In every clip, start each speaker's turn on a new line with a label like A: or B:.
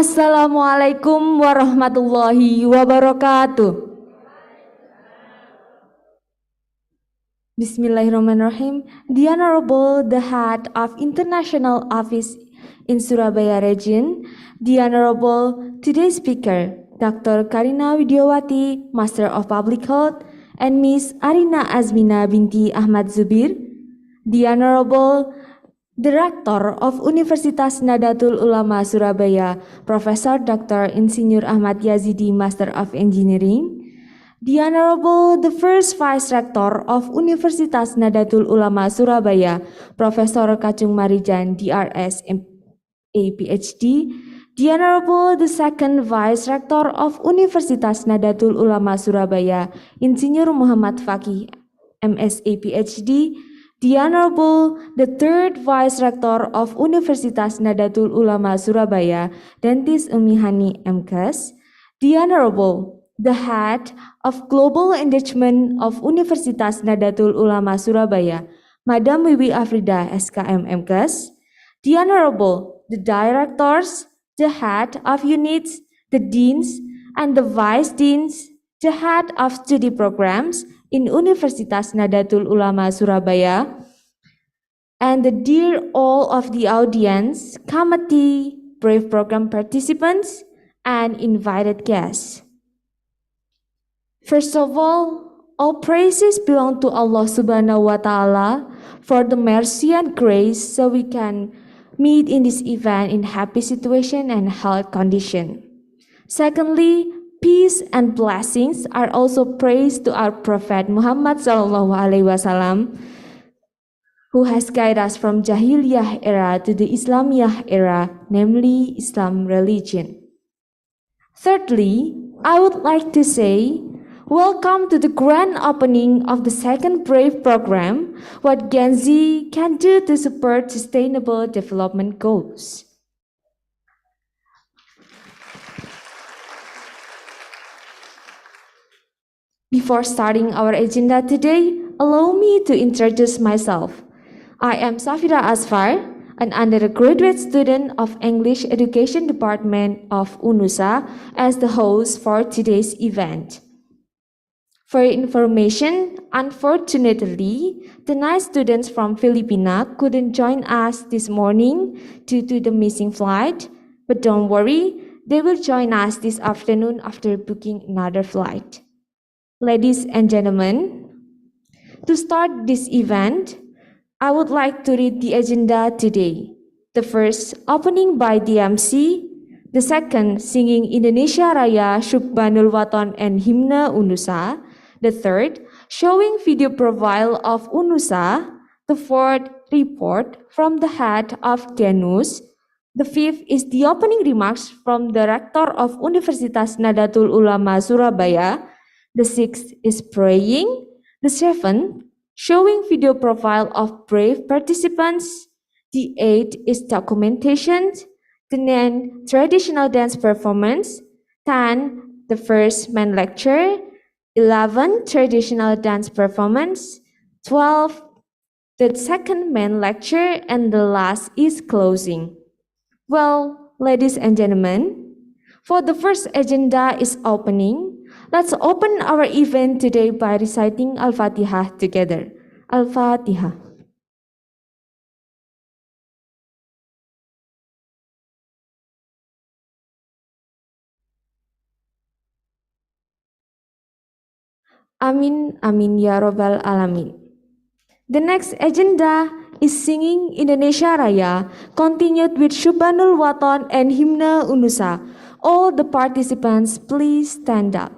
A: Assalamualaikum warahmatullahi wabarakatuh. Bismillahirrahmanirrahim. The Honorable, the Head of International Office in Surabaya Region, the Honorable, today's speaker, Dr. Karina Widiawati, Master of Public Health, and Ms. Arina Azmina binti Ahmad Zubir, the Honorable, Director of Universitas Nadatul Ulama Surabaya, Professor Dr. Insinyur Ahmad Yazidi, Master of Engineering, the Honorable, the First Vice Rector of Universitas Nadatul Ulama Surabaya, Professor Kacung Marijan, DRS, MA, PhD, the Honorable, the Second Vice Rector of Universitas Nadatul Ulama Surabaya, Insinyur Muhammad Fakih, MSA, PhD, the Honorable, the Third Vice Rector of Universitas Nadatul Ulama Surabaya, Dentist Umi Hani, MKes, the Honorable, the Head of Global Engagement of Universitas Nadatul Ulama Surabaya, Madam Wiwi Afrida, SKM, MKes, the Honorable, the Directors, the Head of Units, the Deans, and the Vice Deans, the Head of Study Programs in Universitas Nadatul Ulama Surabaya, and the dear all of the audience, committee, brave program participants, and invited guests. First of all praises belong to Allah Subhanahu wa Ta'ala for the mercy and grace so we can meet in this event in happy situation and health condition. Secondly, peace and blessings are also praised to our Prophet Muhammad Sallallahu Alaihi Wasallam, who has guided us from Jahiliyah era to the Islamiyah era, namely Islam religion. Thirdly, I would like to say, welcome to the grand opening of the second BRAVE program, what Gen Z can do to support sustainable development goals. Before starting our agenda today, allow me to introduce myself. I am Safira Asfar, an undergraduate student of English Education Department of UNUSA, as the host for today's event. For your information, unfortunately, the 9 students from Filipina couldn't join us this morning due to the missing flight, but don't worry, they will join us this afternoon after booking another flight. Ladies and gentlemen, to start this event, I would like to read the agenda today. The first, opening by DMC. The second, singing Indonesia Raya, Syukbanul Waton and Hymne UNUSA. The third, showing video profile of UNUSA. The fourth, report from the head of Genus. The fifth is the opening remarks from the rector of Universitas Nadatul Ulama Surabaya. The sixth is praying. The seventh, showing video profile of brave participants. The eighth is documentation. The ninth, traditional dance performance. 10, the first main lecture. 11, traditional dance performance. 12, the second main lecture. And the last is closing. Well, ladies and gentlemen, for the first agenda is opening. Let's open our event today by reciting Al-Fatihah together. Al-Fatihah. Amin, amin, ya Rabbal Alamin. The next agenda is singing Indonesia Raya, continued with Syukbanul Waton and Hymne UNUSA. All the participants, please stand up.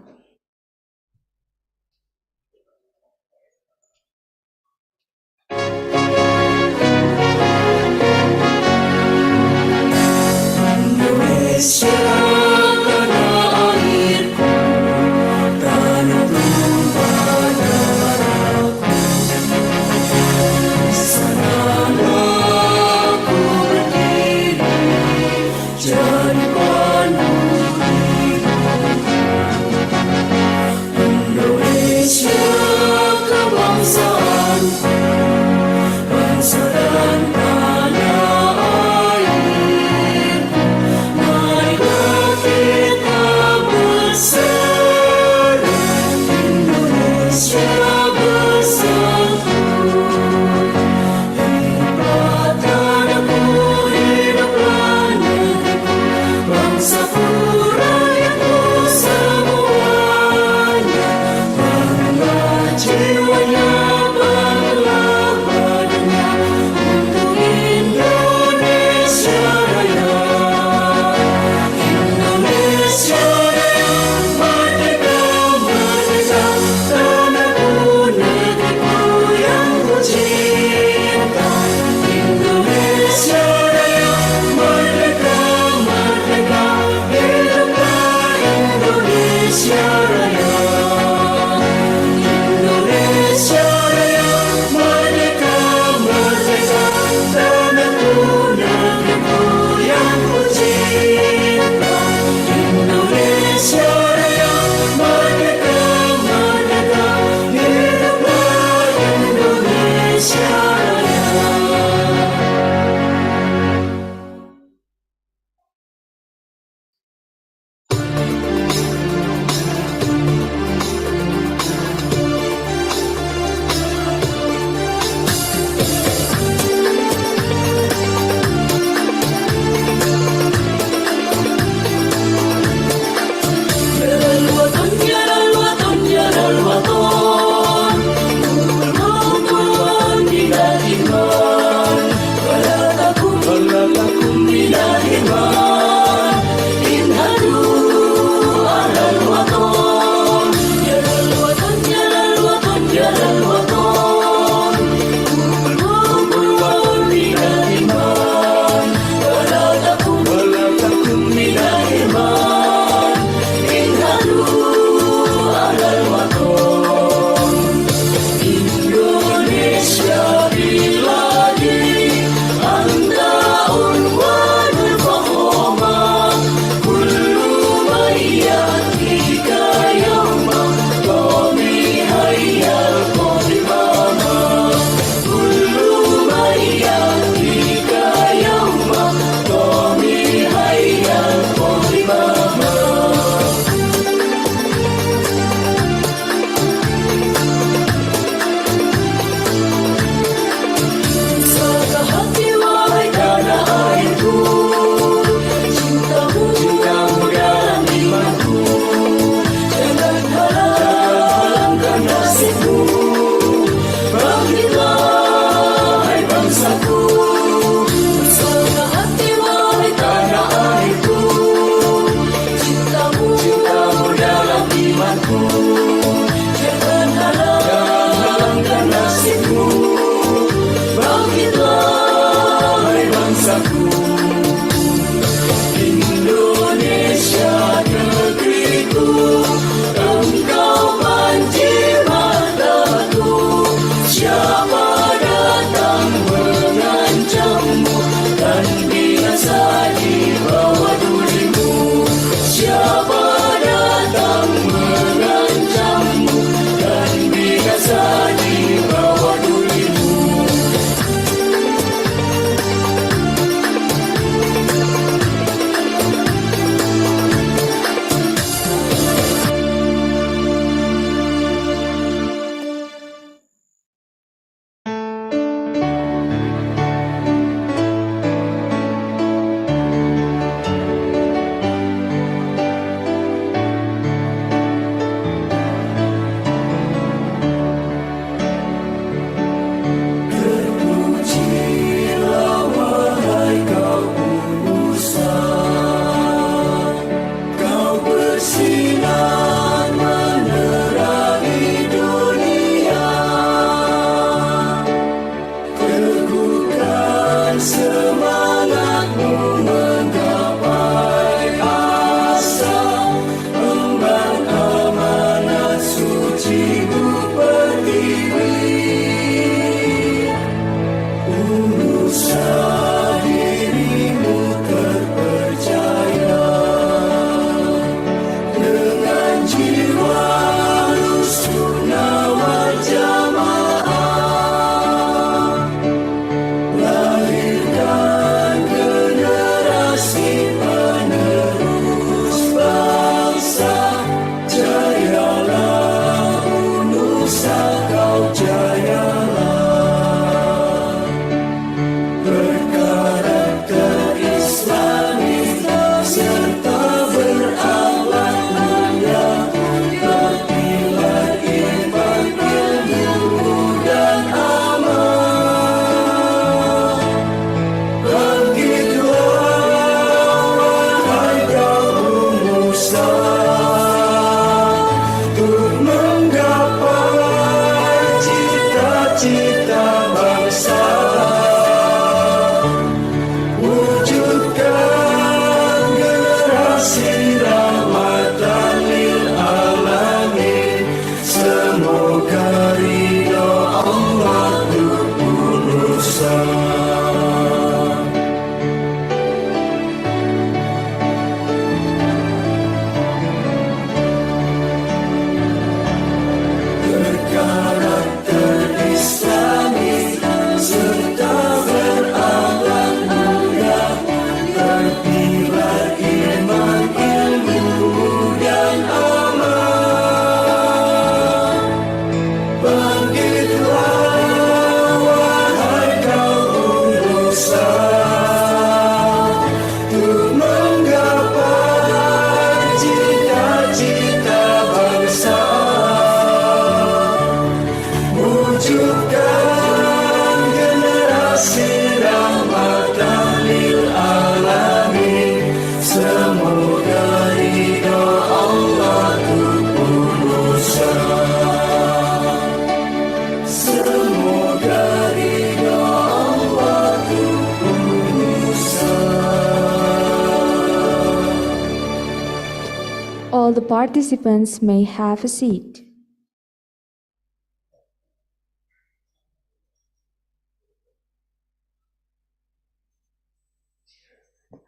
A: All the participants may have a seat.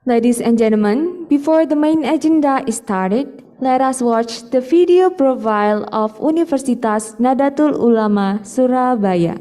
A: Ladies and gentlemen, before the main agenda is started, let us watch the video profile of Universitas Nadatul Ulama Surabaya.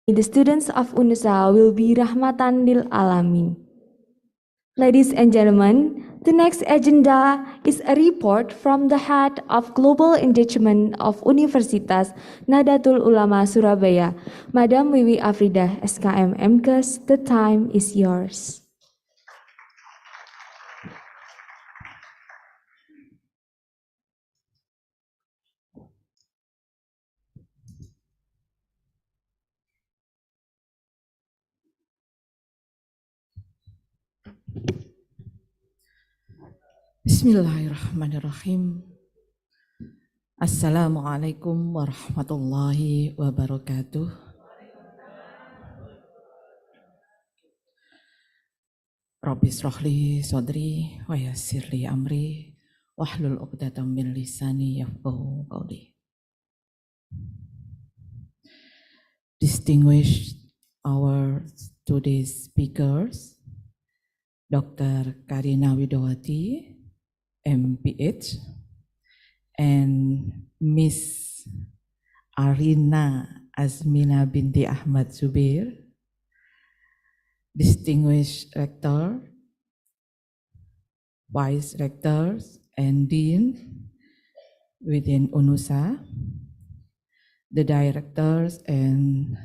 A: The students of UNUSA will be rahmatan lil alamin. Ladies and gentlemen, the next agenda is a report from the head of Global Engagement of Universitas Nahdlatul Ulama Surabaya, Madam Wiwi Afridah, SKM MKes. The time is yours.
B: Bismillahirrahmanirrahim. Assalamualaikum warahmatullahi wabarakatuh. Rabbi shrahli sadri wa yassirli amri wahlul 'uqdatam min lisani yafqahu qawli. Distinguished our today's speakers, Dr. Karina Widowati, MPH, and Miss Arina Azmina binti Ahmad Zubair, distinguished rector, vice rectors, and dean within UNUSA, the directors and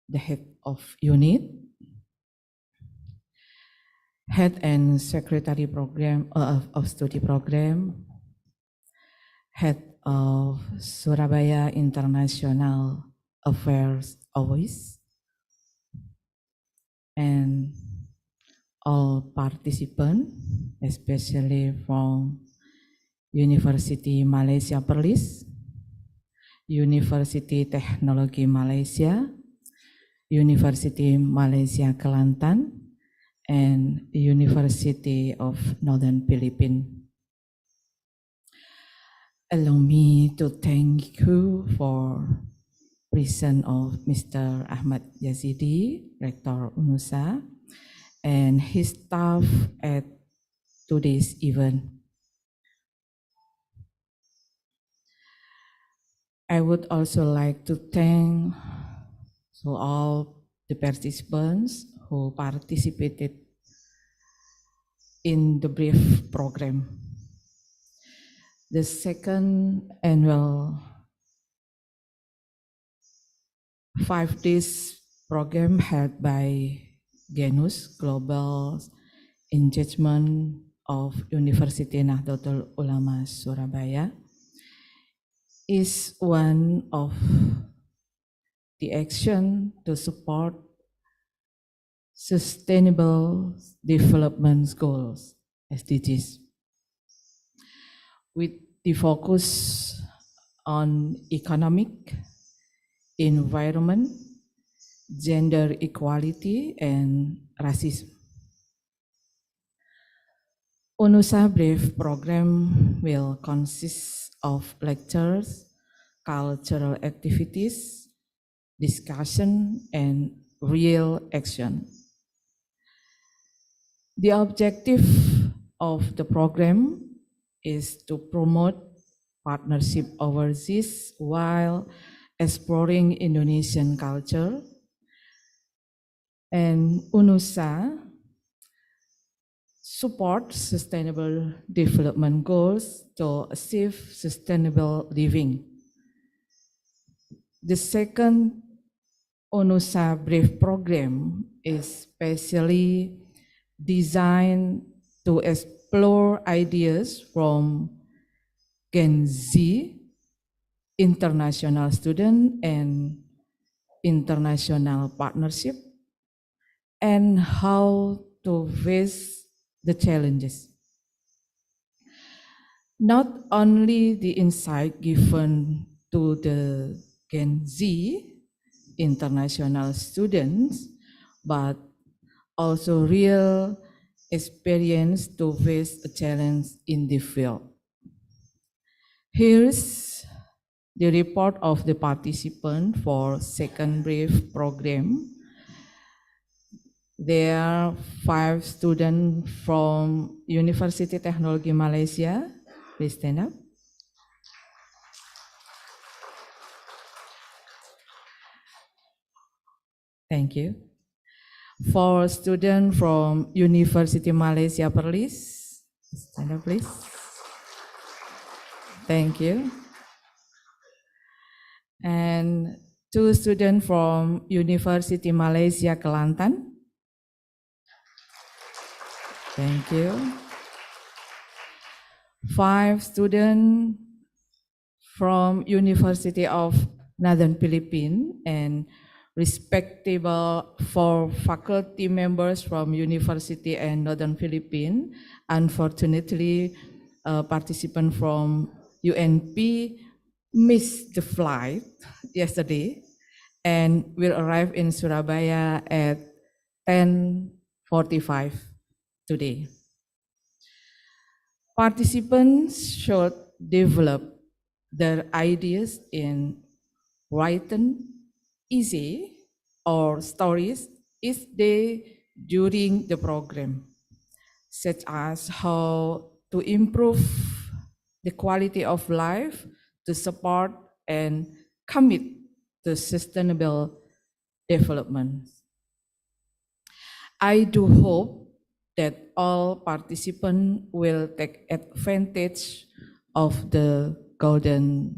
B: the head of unit, head and secretary program of study program, head of Surabaya International Affairs Office, and all participants, especially from University Malaysia Perlis, University Teknologi Malaysia, University Malaysia Kelantan, and University of Northern Philippines. Allow me to thank you for presence of Mr. Ahmad Yazidi, Rector UNUSA, and his staff at today's event. I would also like to thank all the participants who participated in the brief program. The second annual 5 days program held by Genus Global Engagement of University Nahdlatul Ulama Surabaya is one of the action to support Sustainable Development Goals, SDGs, with the focus on economic, environment, gender equality, and racism. UNUSA Brief program will consist of lectures, cultural activities, discussion, and real action. The objective of the program is to promote partnership overseas while exploring Indonesian culture, and UNUSA support sustainable development goals to achieve sustainable living. The second UNUSA Brief program is specially designed to explore ideas from Gen Z, international student, and international partnership, and how to face the challenges. Not only the insight given to the Gen Z international students, but also real experience to face a challenge in the field. Here's the report of the participant for second brief program. There are 5 students from University Teknologi Malaysia. Please stand up. Thank you. For student from University Malaysia Perlis, stand up please. Thank you. And two students from University Malaysia Kelantan. Thank you. 5 students from University of Northern Philippines and respectable 4 faculty members from University and Northern Philippines. Unfortunately, a participant from UNP missed the flight yesterday and will arrive in Surabaya at 10:45 today. Participants should develop their ideas in written essay or stories each day during the program, such as how to improve the quality of life, to support and commit to sustainable development. I do hope that all participants will take advantage of the golden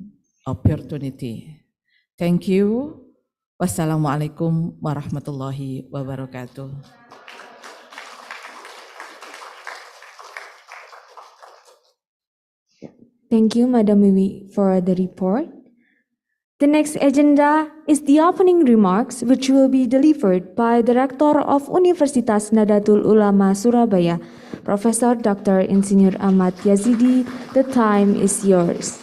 B: opportunity. Thank you. Wassalamualaikum warahmatullahi wabarakatuh.
A: Thank you, Madam Wiwi, for the report. The next agenda is the opening remarks, which will be delivered by Director of Universitas Nadatul Ulama Surabaya, Professor Dr. Insinyur Ahmad Yazidi. The time is yours.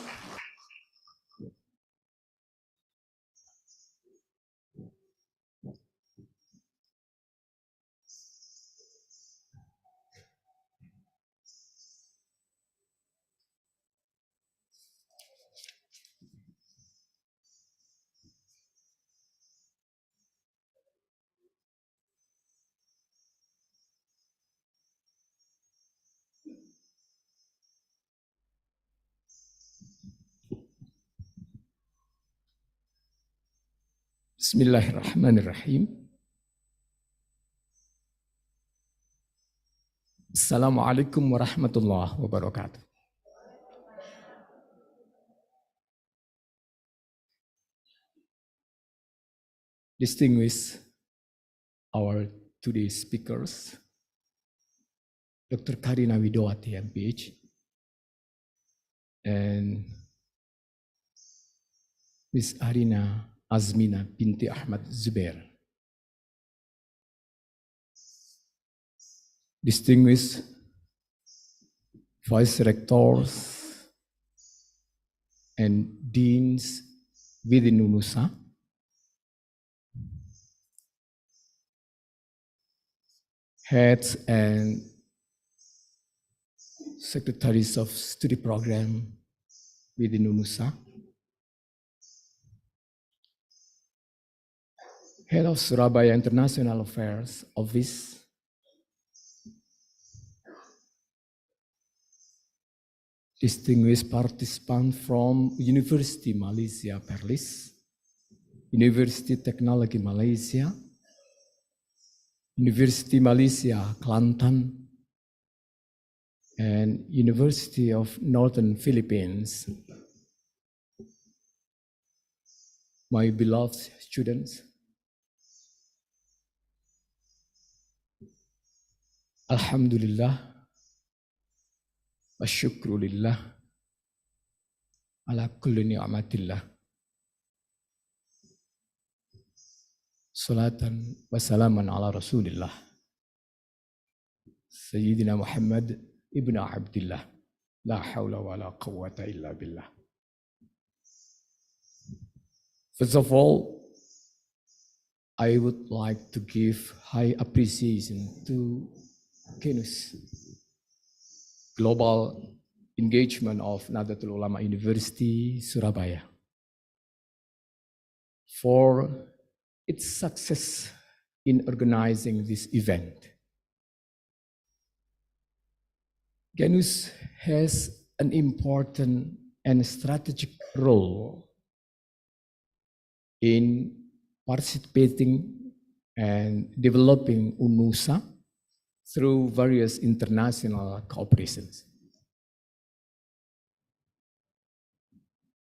C: Bismillahirrahmanirrahim. Assalamualaikum warahmatullahi wabarakatuh. Distinguished our today's speakers, Dr. Karina Widowati, MPH, and Ms. Arina Azmina binti Ahmad Zubair. Distinguished Vice Rectors and Deans within UNUSA, Heads and Secretaries of Study Program within UNUSA, Head of Surabaya International Affairs Office, distinguished participants from University Malaysia Perlis, University Technology Malaysia, University Malaysia Kelantan, and University of Northern Philippines. My beloved students, Alhamdulillah, wa syukru lillah, ala kulli ni'matillah. Salatan wa salaman ala Rasulillah, Sayyidina Muhammad ibn Abdillah, la hawla wa la quwwata illa billah. First of all, I would like to give high appreciation to GENUS, Global Engagement of Nadatul Ulama University, Surabaya, for its success in organizing this event. GENUS has an important and strategic role in participating and developing UNUSA through various international cooperations.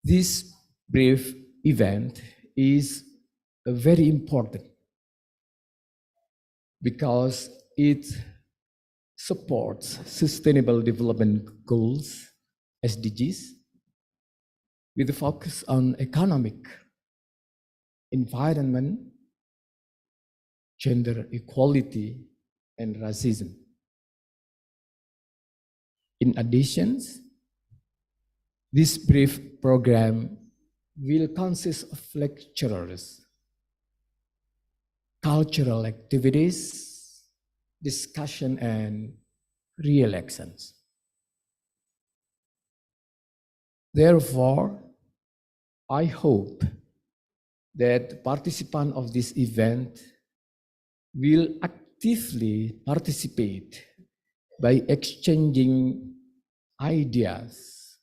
C: This brief event is very important because it supports Sustainable Development Goals, SDGs, with a focus on economic, environment, gender equality, and racism. In addition, this brief program will consist of lectures, cultural activities, discussion, and re-elections. Therefore, I hope that participants of this event will actively participate by exchanging ideas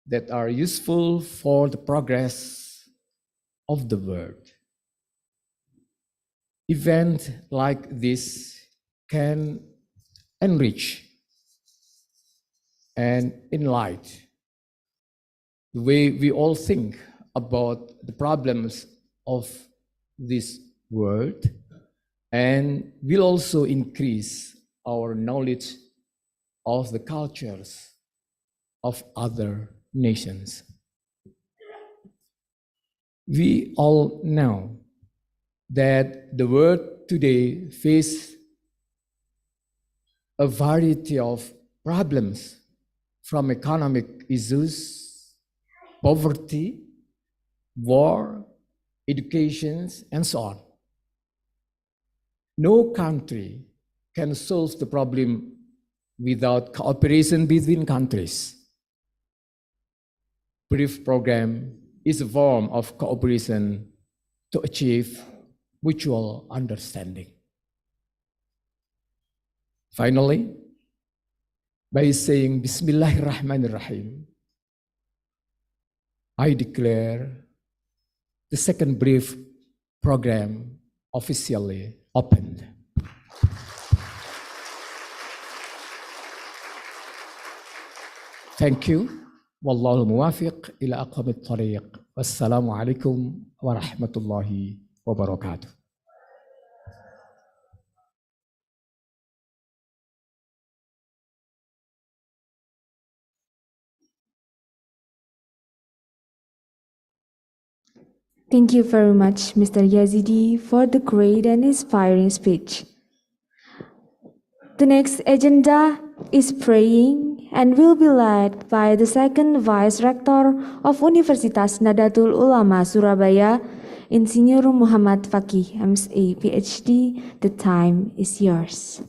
C: that are useful for the progress of the world. Events like this can enrich and enlighten the way we all think about the problems of this world, and will also increase our knowledge of the cultures of other nations. We all know that the world today faces a variety of problems, from economic issues, poverty, war, education, and so on. No country can solve the problem without cooperation between countries. BRIEF program is a form of cooperation to achieve mutual understanding. Finally, by saying Bismillahirrahmanirrahim, I declare the second BRIEF program officially opened. Thank you. Wallahu muwafiq ila aqwamit tariq. Wassalamu alaikum warahmatullahi wabarakatuh.
A: Thank you very much, Mr. Yazidi, for the great and inspiring speech. The next agenda is praying and will be led by the second Vice Rector of Universitas Nadatul Ulama Surabaya, Insinyur Muhammad Fakih, MSA, PhD. The time is yours.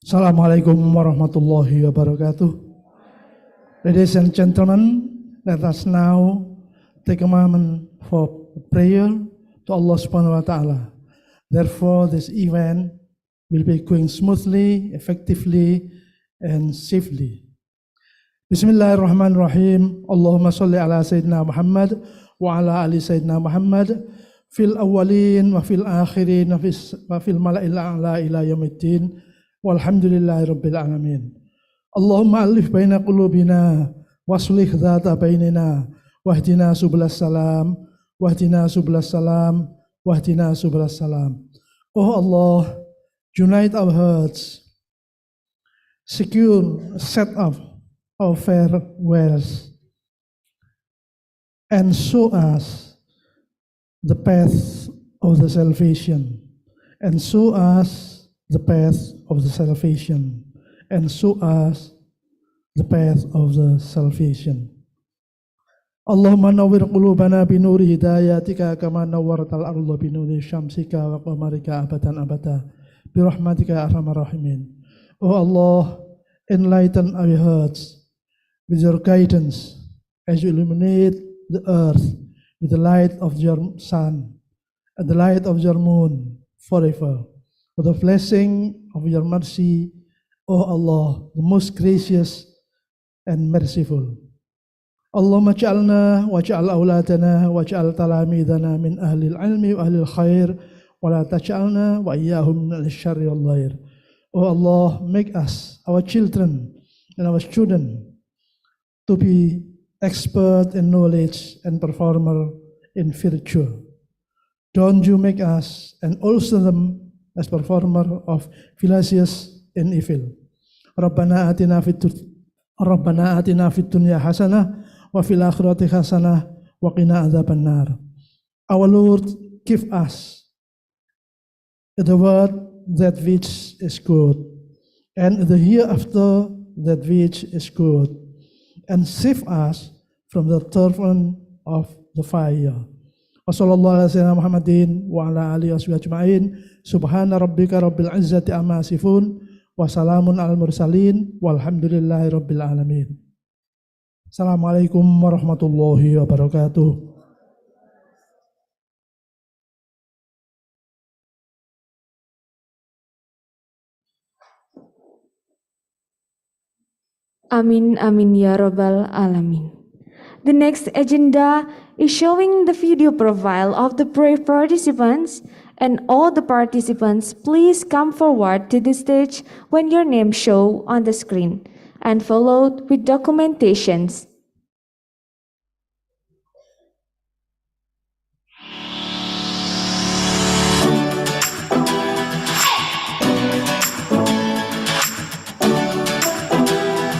D: Assalamualaikum warahmatullahi wabarakatuh. Ladies and gentlemen, let us now take a moment for prayer to Allah subhanahu wa ta'ala. Therefore, this event will be going smoothly, effectively, and safely. Bismillahirrahmanirrahim. Allahumma salli ala Sayyidina Muhammad wa ala ali Sayyidina Muhammad fil awwalin wa fil akhirin wa fil mala'il a'la ila yaumiddin. Walhamdulillahi Rabbil Alamin. Allahumma alif baina qulubina waslih dhata bainina wahdina sublas salam wahdina sublas salam wahdina sublas salam. Oh Allah, unite our hearts, secure a set of our farewells, and show us the path of the salvation, and show us the path of the salvation, and show us the path of the salvation. Allahumma nawwir qulubana bi nuri hidayatika kama nawwaratal arda bi nuri syamsika wa qamarika abadan abada bi rahmatika ya arhamar rahimin. Oh Allah, enlighten our hearts with your guidance as you illuminate the earth with the light of your sun, and the light of your moon forever. For the blessing of your mercy, O Allah, the most gracious and merciful. Allahumma ja'alna wa ja'al awladana wa ja'al talamidana min ahlil ilmi wa ahlil khair wa la taj'alna wa iyyahum min al-syarri wal ghair. O Allah, make us, our children and our students, to be expert in knowledge and performer in virtue. Don't you make us and also them as performer of villages in evil. Rabbana atina fid dunya hasanah wa fil akhirati hasanah wa qina adzaban nar. Our Lord, give us the word that which is good, and the hereafter that which is good, and save us from the torment of the fire. Wassallallahu ala sayyidina Muhammadin wa ala alihi washabihi ajma'in. Subhana rabbika rabbil izzati amma yasifun wa salamun al mursalin walhamdulillahi rabbil alamin. Assalamualaikum warahmatullahi wabarakatuh.
A: Amin, amin, ya Rabbal Alamin. The next agenda is showing the video profile of the brave participants, and all the participants please come forward to the stage when your name show on the screen, and followed with documentations.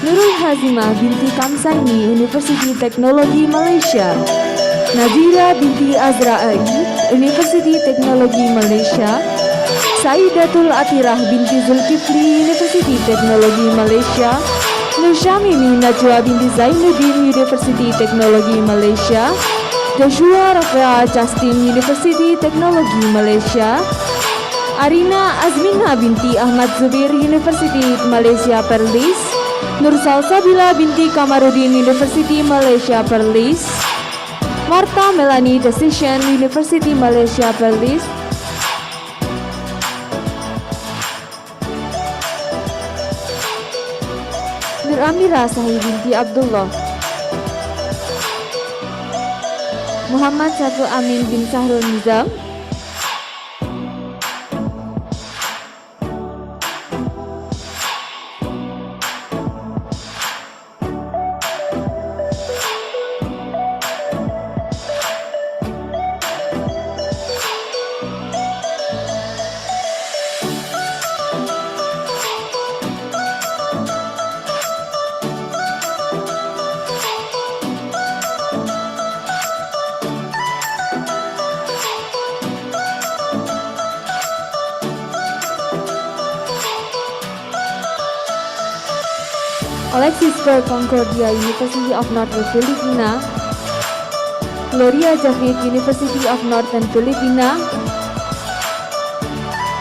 A: Nurul Hazimah binti Kamsaini, University Teknologi Malaysia. Nazira binti Azra'i, University Teknologi Malaysia. Saidatul Atirah binti Zulkifli, University Teknologi Malaysia. Nursyamimi Najwa binti Zainuddin, University Teknologi Malaysia. Joshua Rafael Justin, University Teknologi Malaysia. Arina Azmina binti Ahmad Zubir, University Malaysia Perlis. Nur Salsabila binti Kamarudin, University Malaysia Perlis. Marta Melanie Decision, University Malaysia Perlis. Nur Amira Sahih binti Abdullah. Muhammad Saiful Amin bin Sahrul Nizam. Alexis Ver Concordia, University of Northern Filipina. Gloria Javid, University of Northern Filipina.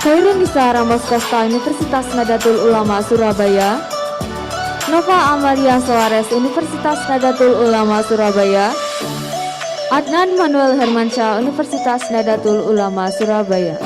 A: Khairun Nisa Ramos Costa, Universitas Nadatul Ulama Surabaya. Nova Amalia Soares, Universitas Nadatul Ulama Surabaya. Adnan Manuel Hermansyah, Universitas Nadatul Ulama Surabaya.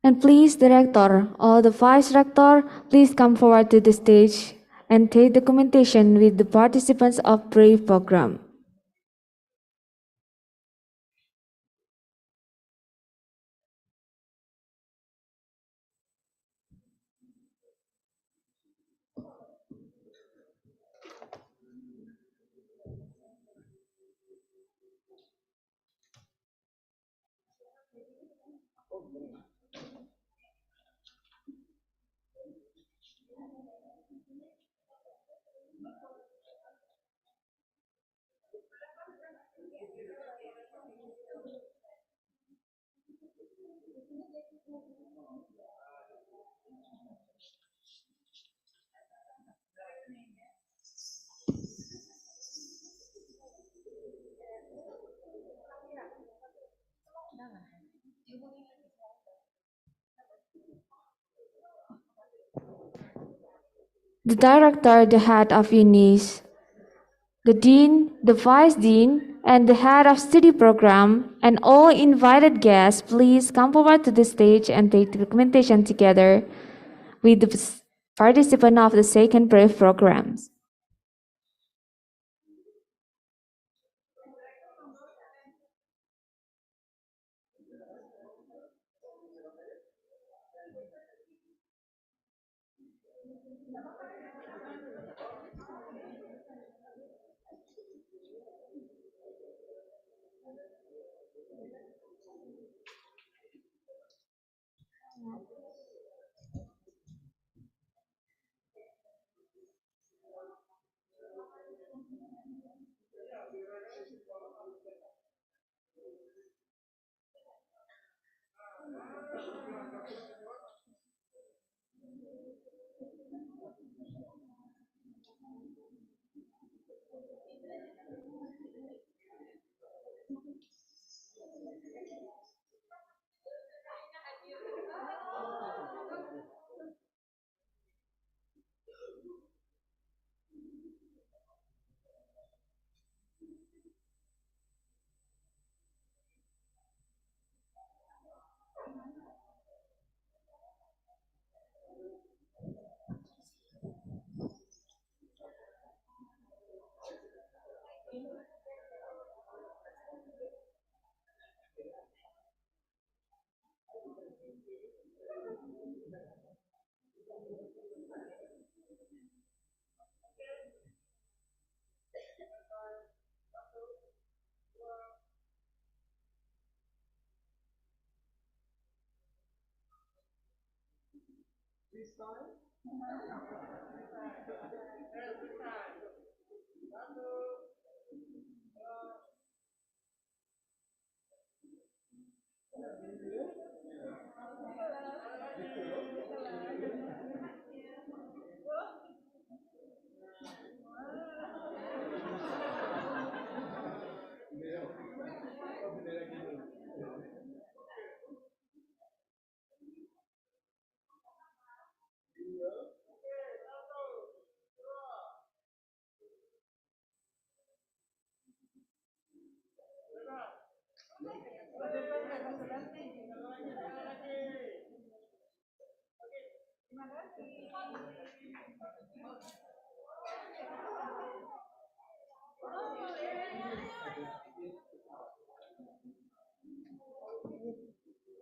A: And please, the rector or the vice rector, please come forward to the stage and take documentation with the participants of BRAVE program. The director, the head of UNIS, the dean, the vice dean, and the head of study program, and all invited guests, please come forward to the stage and take the documentation together with the participant of the second brief programs.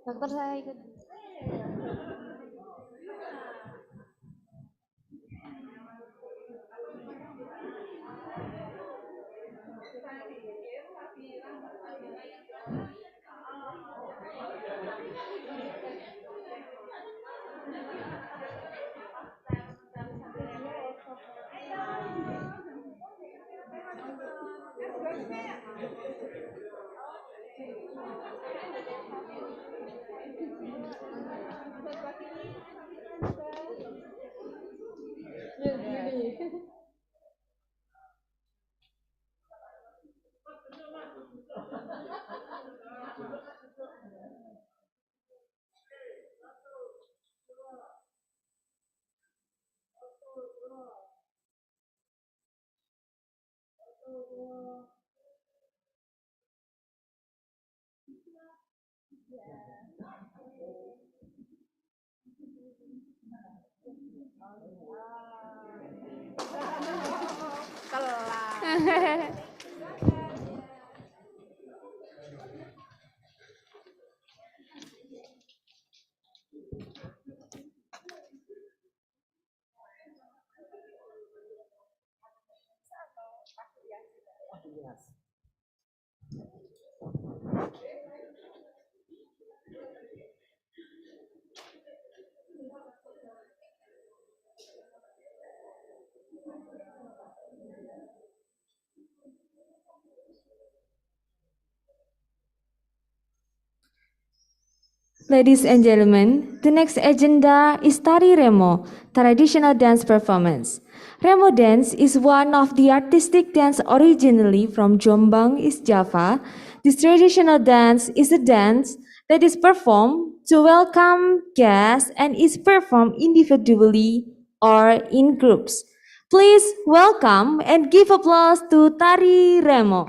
A: Dokter saya ikut. Ladies and gentlemen, the next agenda is Tari Remo, traditional dance performance. Remo dance is one of the artistic dance originally from Jombang, East Java. This traditional dance is a dance that is performed to welcome guests and is performed individually or in groups. Please welcome and give applause to Tari Remo.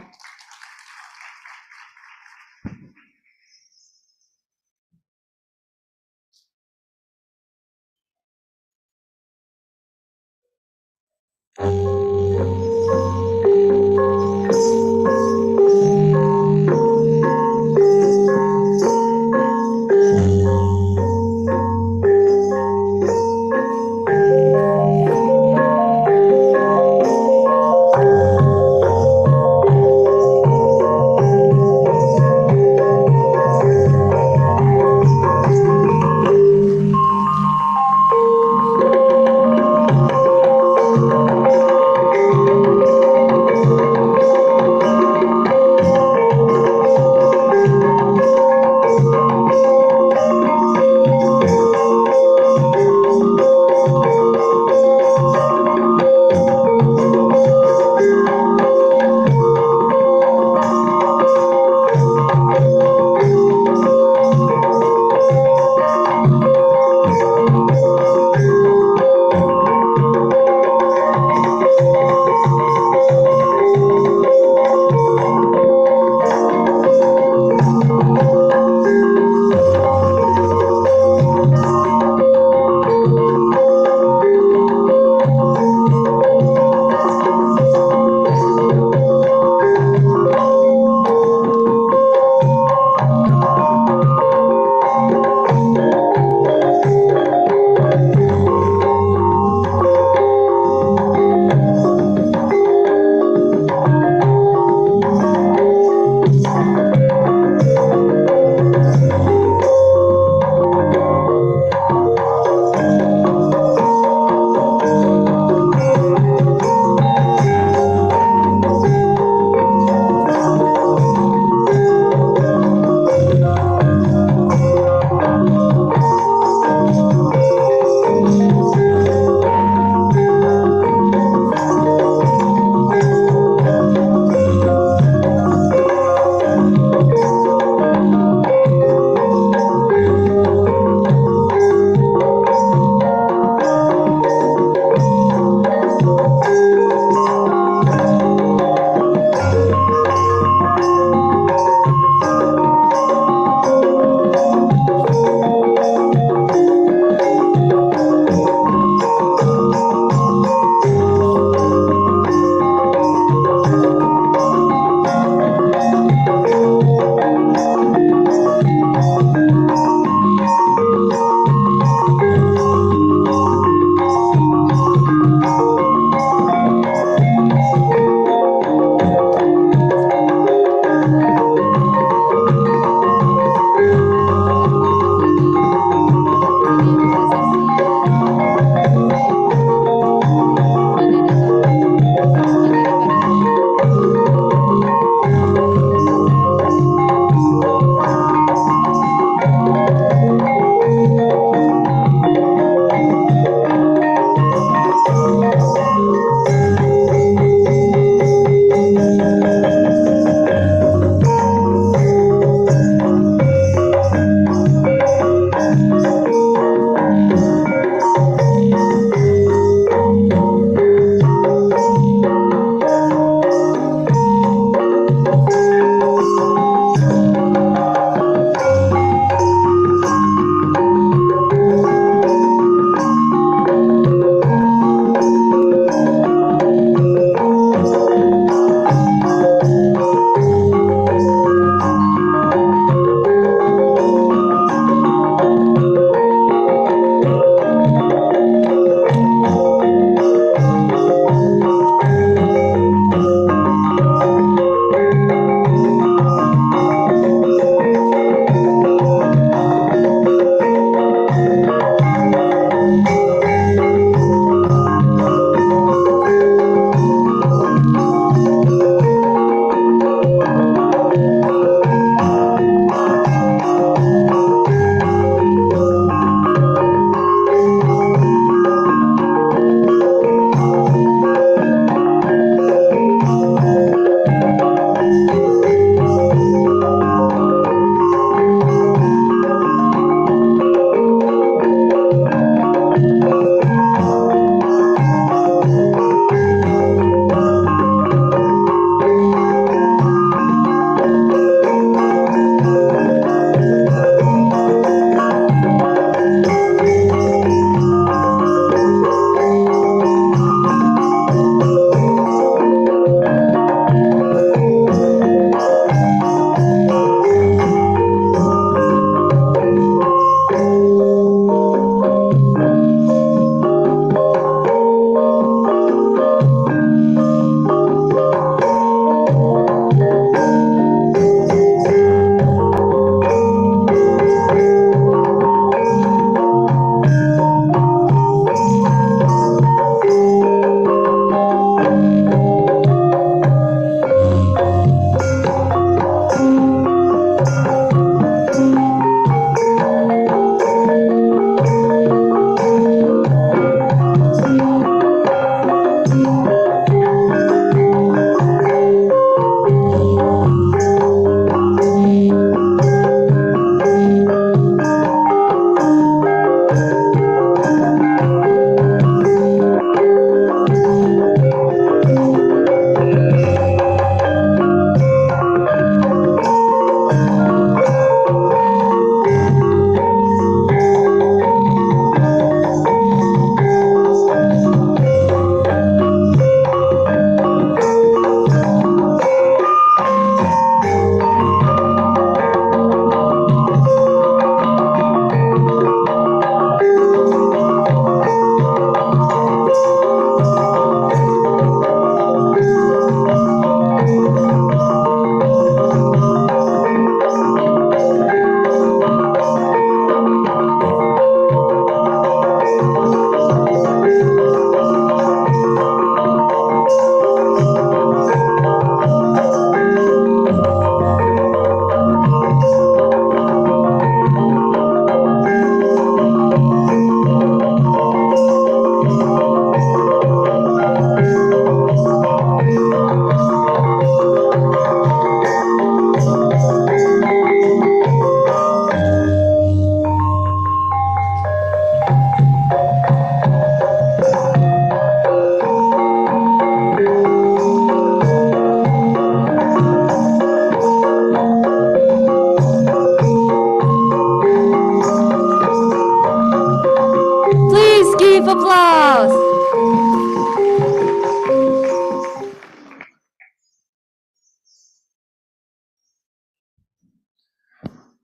A: give applause.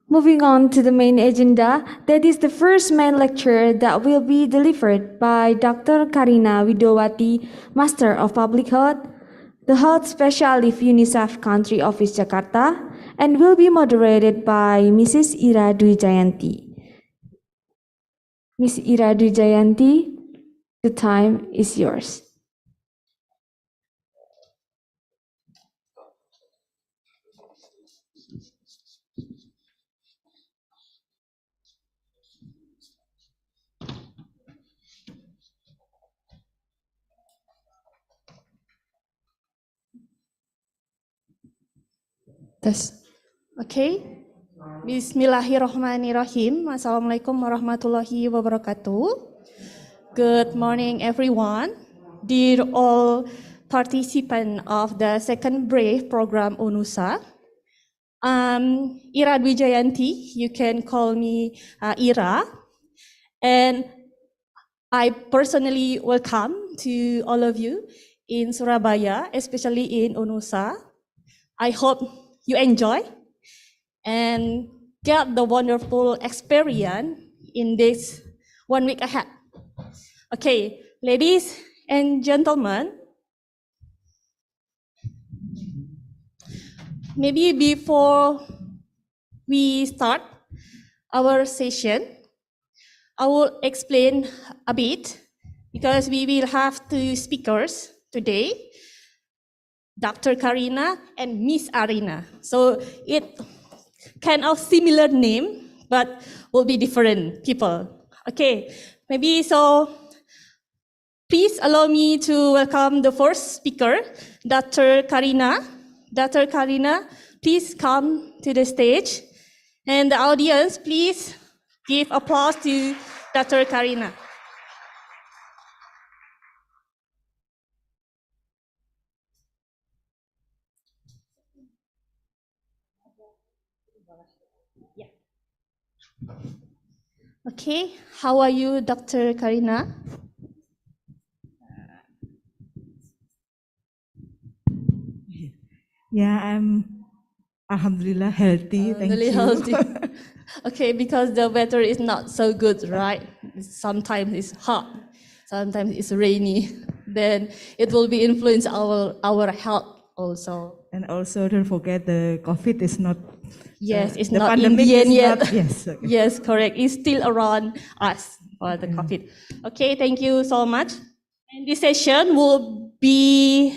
A: Moving on to the main agenda, that is the first main lecture that will be delivered by Dr. Karina Widowati, Master of Public Health, the Health Specialist UNICEF Country Office Jakarta, and will be moderated by Mrs. Ira Dwi Jayanti. Miss Ira Dwi Jayanti, the time is yours.
E: Tes. Oke. Bismillahirrahmanirrahim. Assalamualaikum warahmatullahi wabarakatuh. Good morning, everyone. Dear all participants of the second BRAVE program UNUSA. Ira Dwi Jayanti. You can call me Ira. And I personally welcome to all of you in Surabaya, especially in UNUSA. I hope you enjoy and get the wonderful experience in this 1 week ahead. Okay, ladies and gentlemen, maybe before we start our session, I will explain a bit because we will have two speakers today, Dr. Karina and Miss Arina. So it kind of similar name, but will be different people. Okay, maybe so. Please allow me to welcome the first speaker, Dr. Karina. Dr. Karina, please come to the stage. And the audience, please give applause to Dr. Karina. Okay, how are you, Dr. Karina?
F: Yeah, I'm alhamdulillah healthy. Thank
E: Really
F: you.
E: healthy. Okay, because the weather is not so good, right? Sometimes it's hot, sometimes it's rainy. Then it will be influence our health also.
F: And also don't forget the COVID is not.
E: Yes, it's
F: the
E: not
F: pandemic
E: Indian
F: is
E: yet.
F: not- yes. Okay.
E: Yes, correct. It's still around us for the COVID. Okay, thank you so much. And this session will be,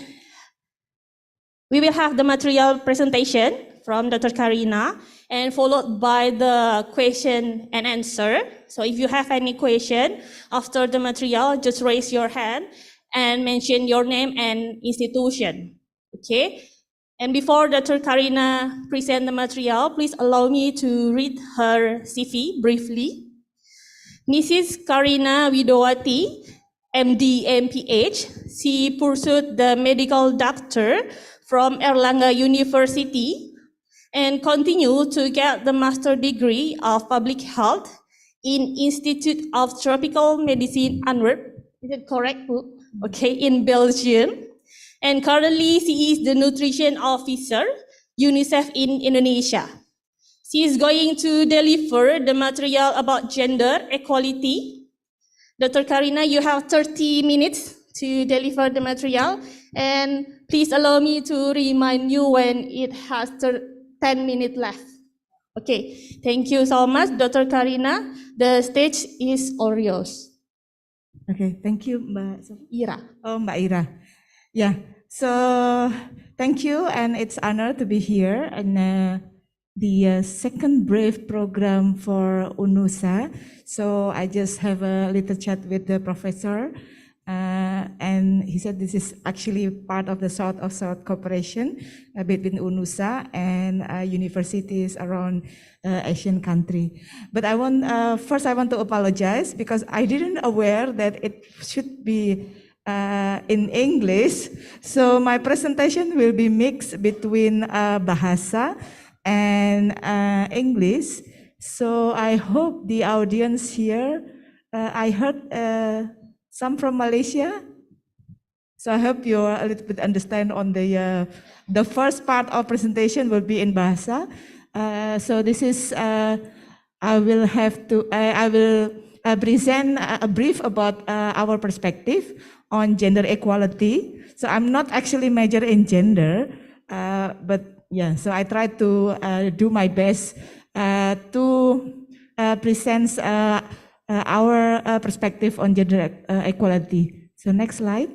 E: we will have the material presentation from Dr. Karina and followed by the question and answer. So if you have any question after the material, just raise your hand and mention your name and institution. Okay. And before Dr. Karina present the material, please allow me to read her CV briefly. Mrs. Karina Widowati, MD, MPH. She pursued the medical doctor from Erlangga University and continued to get the master degree of public health in Institute of Tropical Medicine Antwerp. Is it correct? Okay, in Belgium. And currently, she is the nutrition officer, UNICEF in Indonesia. She is going to deliver the material about gender equality. Dr. Karina, you have 30 minutes to deliver the material. And please allow me to remind you when it has 10 minutes left. Okay, thank you so much, Dr. Karina. The stage is all yours.
F: Okay, thank you, Mbak.
E: Ira.
F: Oh, Mbak Ira. Yeah. So thank you, and it's honor to be here in the second BRAVE program for UNUSA. So I just have a little chat with the professor, and he said this is actually part of the South of South cooperation between UNUSA and universities around Asian country. But I want first I want to apologize because I didn't aware that it should be in English. So my presentation will be mixed between Bahasa and English. So I hope the audience here, I heard Some from Malaysia. So I hope you a little bit understand on the first part of presentation will be in Bahasa. So this is, I will present a brief about our perspective on gender equality. So I'm not actually major in gender, but yeah, so I try to do my best to present our perspective on gender equality. So next slide.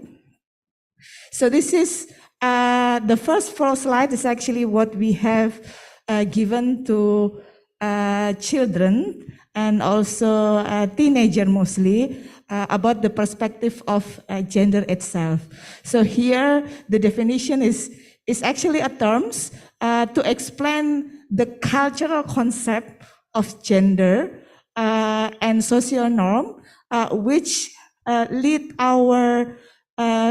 F: So this is the first 4 slides is actually what we have given to children and also teenager mostly about the perspective of gender itself. So here the definition is actually a terms to explain the cultural concept of gender and social norm which lead our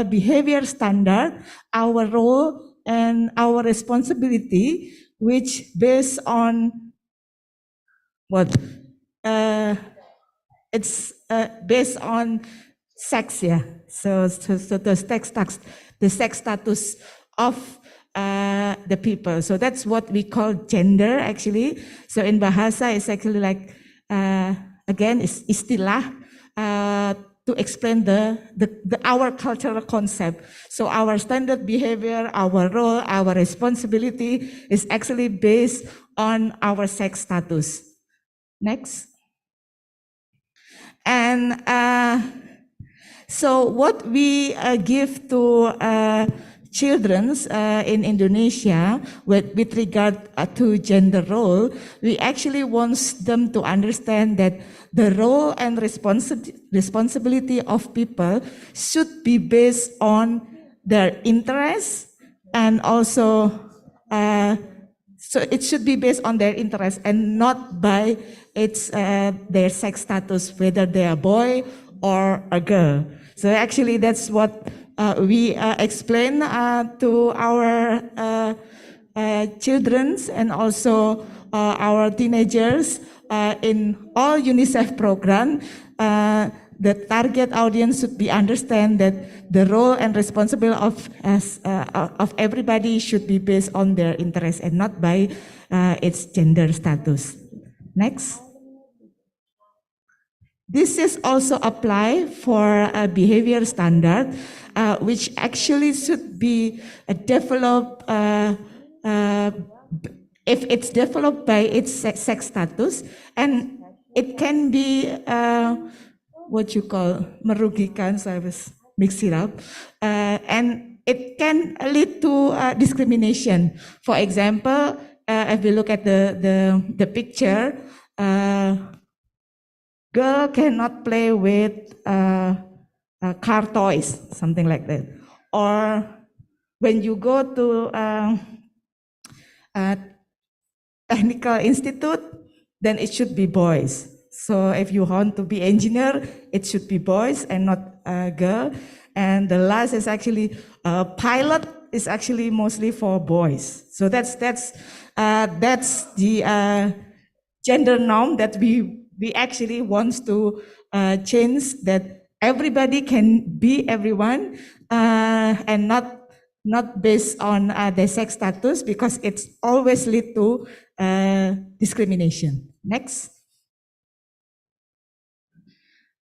F: behavior standard, our role and our responsibility, which based on what? It's based on sex, yeah. So the sex status of the people. So that's what we call gender actually. So in Bahasa, it's actually like again, it's istilah to explain our cultural concept. So our standard behavior, our role, our responsibility is actually based on our sex status. Next. And so what we give to children in Indonesia with regard to gender role, we actually want them to understand that the role and responsibility of people should be based on their interests and also so it should be based on their interests and not by their sex status, whether they are a boy or a girl. So actually that's what we explain to our children and also our teenagers in all UNICEF program. The target audience should be understand that the role and responsibility of everybody should be based on their interest and not by its gender status. Next. This is also apply for a behavior standard, which actually should be developed if it's developed by its sex status, and it can be what you call merugikan. So I was mix it up, and it can lead to discrimination. For example, if we look at the picture. Girl cannot play with car toys, something like that. Or when you go to a technical institute, then it should be boys. So if you want to be engineer, it should be boys and not a girl. And the last is actually pilot is actually mostly for boys. So that's the gender norm that we actually want to change, that everybody can be everyone and not based on their sex status, because it's always lead to discrimination. Next.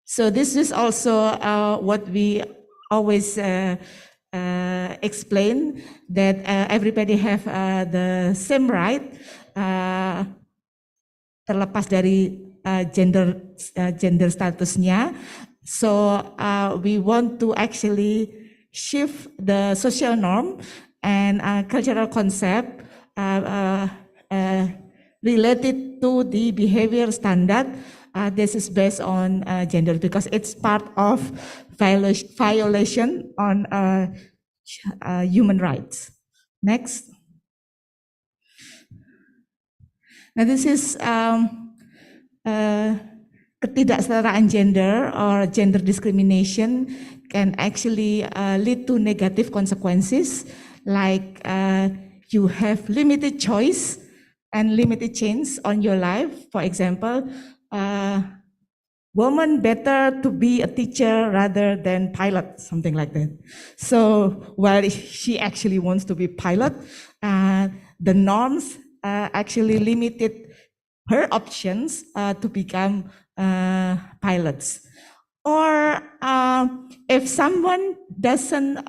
F: So this is also what we always explain, that everybody have the same right terlepas dari gender statusnya. So we want to actually shift the social norm and cultural concept related to the behavior standard. This is based on gender, because it's part of violation on human rights. Next. Now this is ketidaksetaraan gender or gender discrimination can actually lead to negative consequences, like you have limited choice and limited change on your life. For example, woman better to be a teacher rather than pilot, something like that. So while she actually wants to be pilot, the norms actually limited her options to become pilots. Or if someone doesn't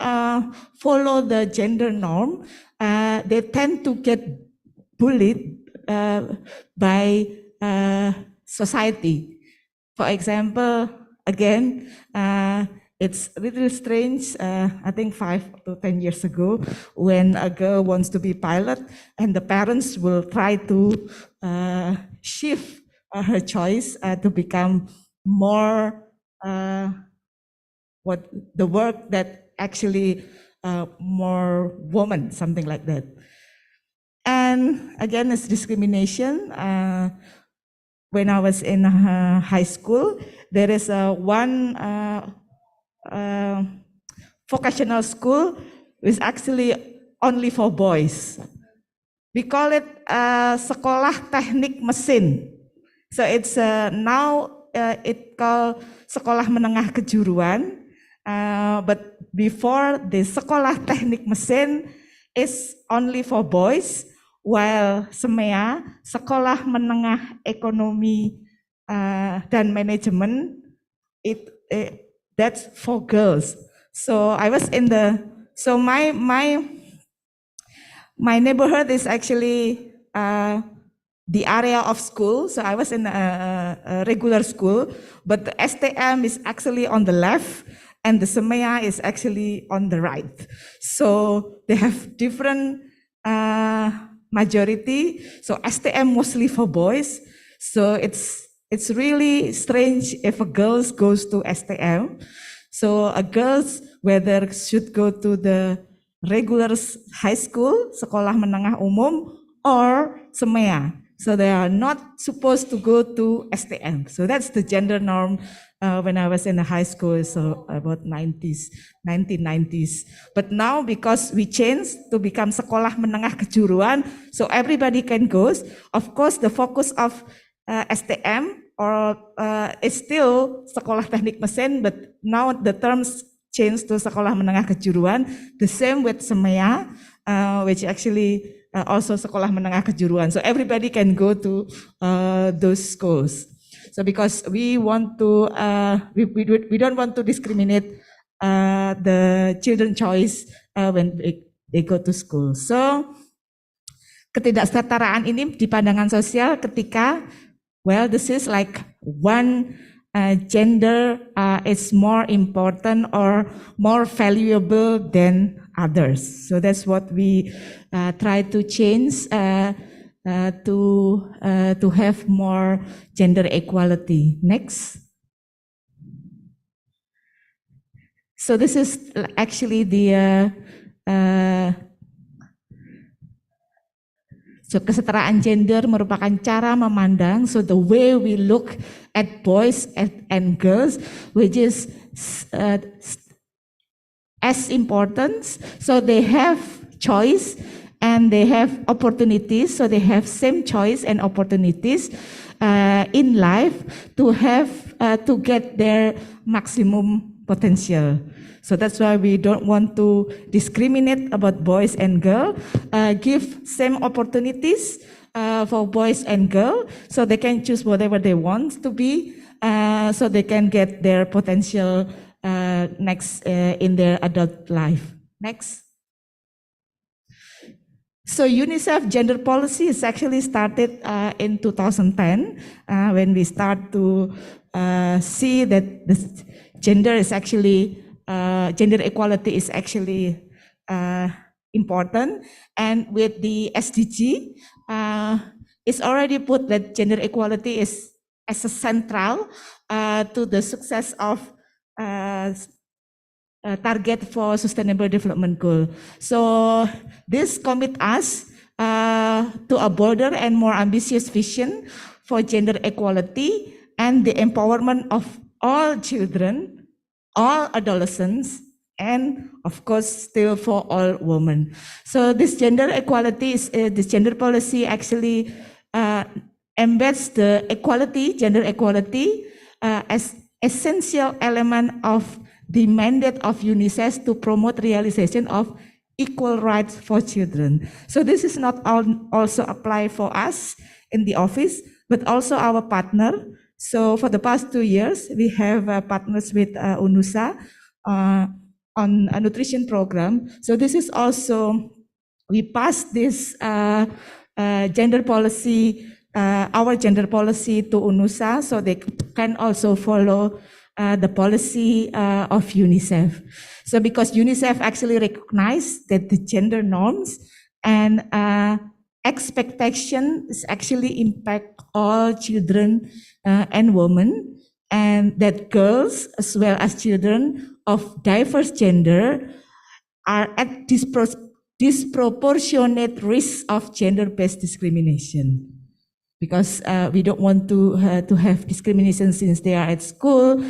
F: follow the gender norm, they tend to get bullied by society. For example, again, it's a little strange, I think 5 to 10 years ago, when a girl wants to be pilot and the parents will try to shift her choice to become more what the work that actually more woman, something like that. And again, it's discrimination. When I was in high school, there is one vocational school which actually only for boys. We call it Sekolah Teknik Mesin. So it's now it called Sekolah Menengah Kejuruan. But before the Sekolah Teknik Mesin is only for boys, while SEMEA, Sekolah Menengah Ekonomi dan Manajemen, that's for girls. So I was in my neighborhood is actually the area of school. So I was in a regular school, but the STM is actually on the left and the SEMEA is actually on the right. So they have different majority. So STM mostly for boys. So it's really strange if a girl goes to STM. So a girl whether should go to the regular high school, Sekolah Menengah Umum, or SEMEA. So they are not supposed to go to STM. So that's the gender norm when I was in the high school, so about 1990s. But now because we changed to become Sekolah Menengah Kejuruan, so everybody can go. Of course, the focus of STM or is still Sekolah Teknik Mesin, but now the terms changed to Sekolah Menengah Kejuruan. The same with SEMEA, which actually also Sekolah Menengah Kejuruan. So everybody can go to those schools. So because we want to, we don't want to discriminate the children choice when they go to school. So ketidaksetaraan ini di pandangan sosial ketika, well, this is like one gender is more important or more valuable than others. So that's what we try to change to have more gender equality. Next. So this is actually the so kesetaraan gender merupakan cara memandang, so the way we look at boys and girls, which is as important. So they have choice and they have opportunities, so they have same choice and opportunities in life to have to get their maximum potential. So that's why we don't want to discriminate about boys and girls, give same opportunities for boys and girls, so they can choose whatever they want to be, so they can get their potential next in their adult life. Next. So UNICEF gender policy is actually started in 2010 when we start to see that this gender is actually gender equality is actually important, and with the SDG, it's already put that gender equality is as a central to the success of target for Sustainable Development Goal. So this commit us to a bolder and more ambitious vision for gender equality and the empowerment of all children, all adolescents, and of course still for all women. So this gender equality is this gender policy actually embeds the equality, gender equality as essential element of the mandate of UNICEF to promote realization of equal rights for children. So this is not also apply for us in the office, but also our partner. So for the past 2 years, we have partners with UNUSA on a nutrition program. So this is also, we passed this gender policy, our gender policy to UNUSA, so they can also follow the policy of UNICEF. So because UNICEF actually recognized that the gender norms and expectations actually impact all children and women, and that girls as well as children of diverse gender are at disproportionate risk of gender-based discrimination. Because we don't want to have discrimination since they are at school,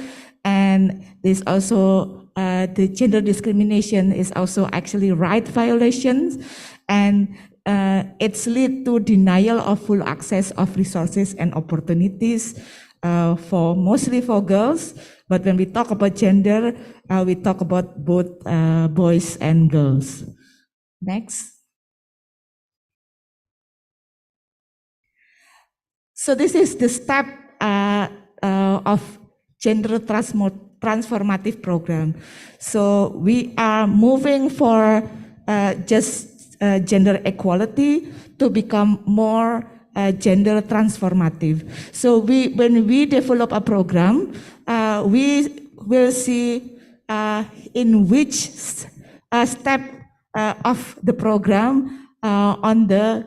F: and there's also the gender discrimination is also actually right violations, and it's lead to denial of full access of resources and opportunities for mostly for girls. But when we talk about gender, we talk about both boys and girls. Next. So this is the step of gender transformative program. So we are moving for just gender equality to become more gender transformative. So when we develop a program, we will see in which step of the program on the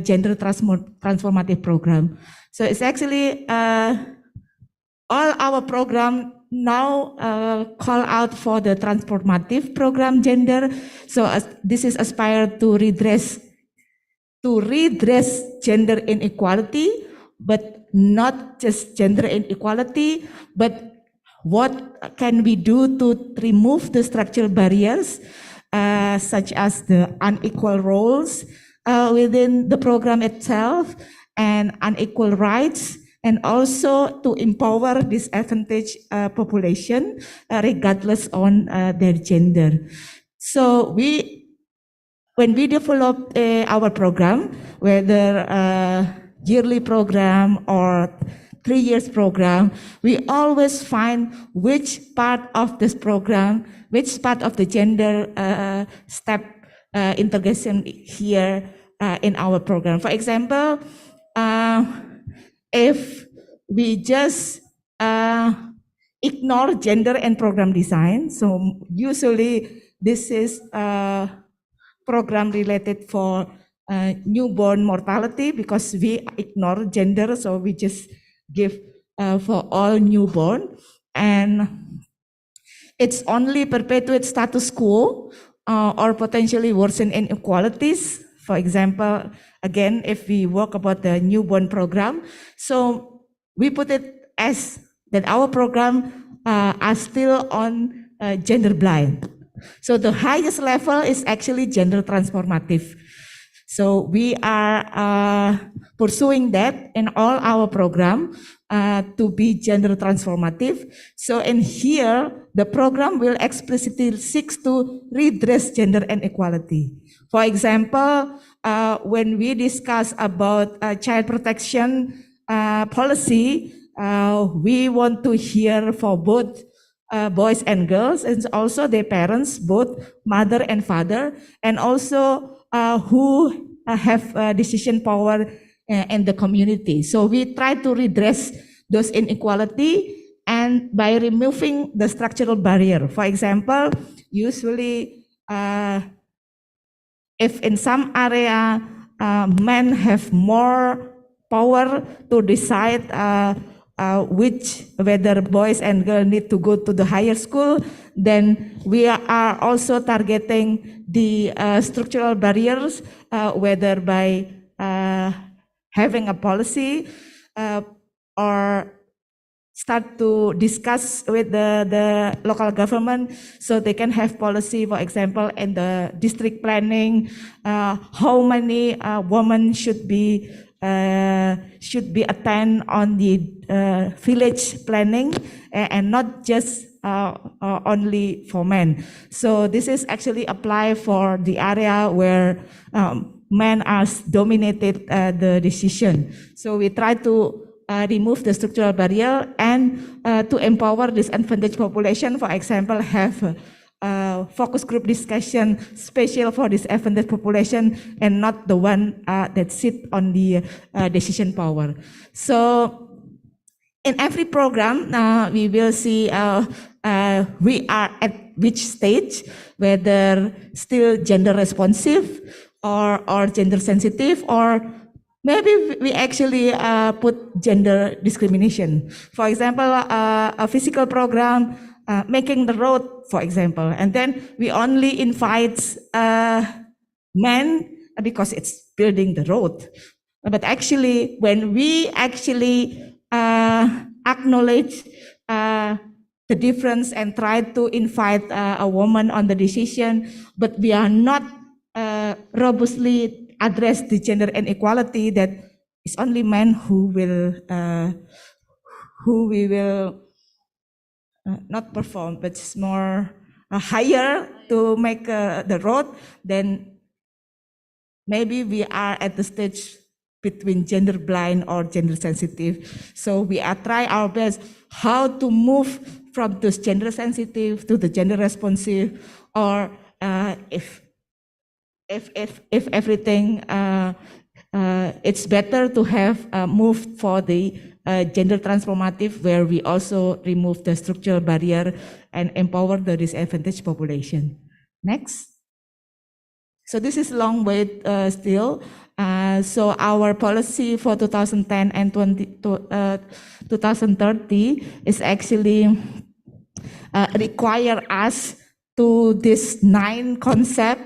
F: gender transformative program. So it's actually all our program now call out for the transformative program gender. So this is aspired to redress gender inequality, but not just gender inequality, but what can we do to remove the structural barriers such as the unequal roles within the program itself and unequal rights, and also to empower disadvantaged population regardless on their gender. So when we develop our program, whether a yearly program or 3 years program, we always find which part of this program, which part of the gender step integration here in our program. For example, if we just ignore gender and program design, so usually this is a program related for newborn mortality because we ignore gender, so we just give for all newborn, and it's only perpetuate status quo or potentially worsen inequalities. For example, again, if we work about the newborn program, so we put it as that our program are still on gender blind. So the highest level is actually gender transformative. So we are pursuing that in all our program to be gender transformative. So in here, the program will explicitly seek to redress gender inequality. For example, when we discuss about child protection policy, we want to hear for both boys and girls, and also their parents, both mother and father, and also who have decision power in the community. So we try to redress those inequality and by removing the structural barrier. For example, usually if in some area men have more power to decide whether boys and girls need to go to the higher school, then we are also targeting the structural barriers, whether by having a policy or start to discuss with the local government so they can have policy, for example, in the district planning, how many women should be should be attend on the village planning and not just only for men. So this is actually applied for the area where men are dominated the decision. So we try to remove the structural barrier and to empower disadvantaged population. For example, have focus group discussion special for disadvantaged population and not the one that sit on the decision power. So in every program, we will see we are at which stage, whether still gender responsive or gender sensitive, or maybe we actually put gender discrimination. For example, a physical program, making the road, for example, and then we only invite men because it's building the road. But actually, when we actually acknowledge the difference and try to invite a woman on the decision, but we are not robustly address the gender inequality, that it's only men who we will not perform, but it's more higher to make the road, then maybe we are at the stage between gender blind or gender sensitive. So we are try our best how to move from this gender sensitive to the gender responsive, or if everything, it's better to have moved for the gender transformative, where we also remove the structural barrier and empower the disadvantaged population. Next. So this is long way still. So our policy for 2010 and 2030 is actually require us to this 9 concept.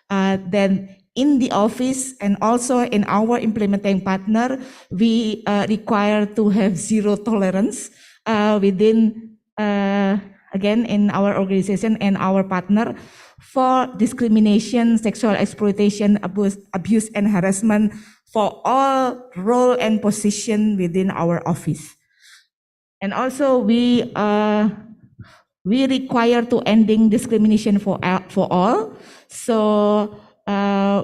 F: Then in the office and also in our implementing partner, we require to have zero tolerance within, again, in our organization and our partner for discrimination, sexual exploitation, abuse and harassment for all role and position within our office. And also we require to ending discrimination for all. So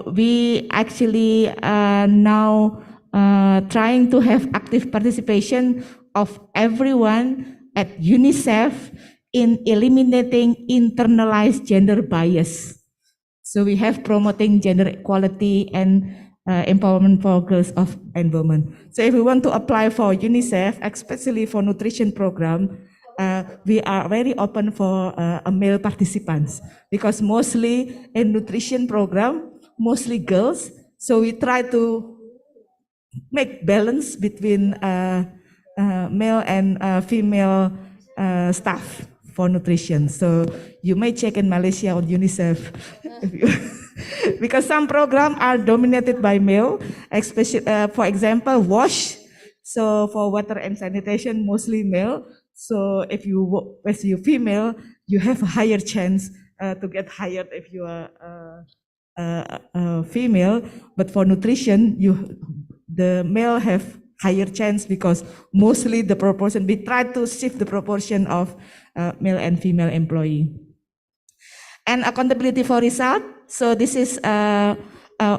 F: we actually now trying to have active participation of everyone at UNICEF in eliminating internalized gender bias. So we have promoting gender equality and empowerment for girls of and women. So if we want to apply for UNICEF, especially for nutrition program, we are very open for male participants, because mostly in nutrition program, mostly girls. So we try to make balance between male and female staff for nutrition. So you may check in Malaysia on UNICEF, because some programs are dominated by male, especially, for example, WASH. So for water and sanitation, mostly male. So if you're female, you have a higher chance to get hired if you are female. But for nutrition, the male have higher chance, because mostly the proportion, we try to shift the proportion of male and female employee. And accountability for result. So this is,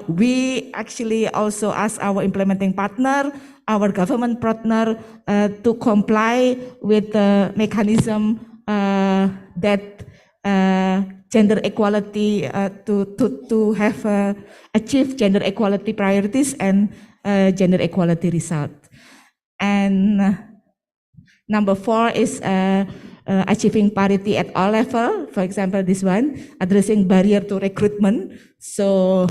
F: we actually also ask our implementing partner, our government partner, to comply with the mechanism that gender equality, to have achieve gender equality priorities and gender equality result. And number 4 is achieving parity at all level. For example, this one, addressing barrier to recruitment. So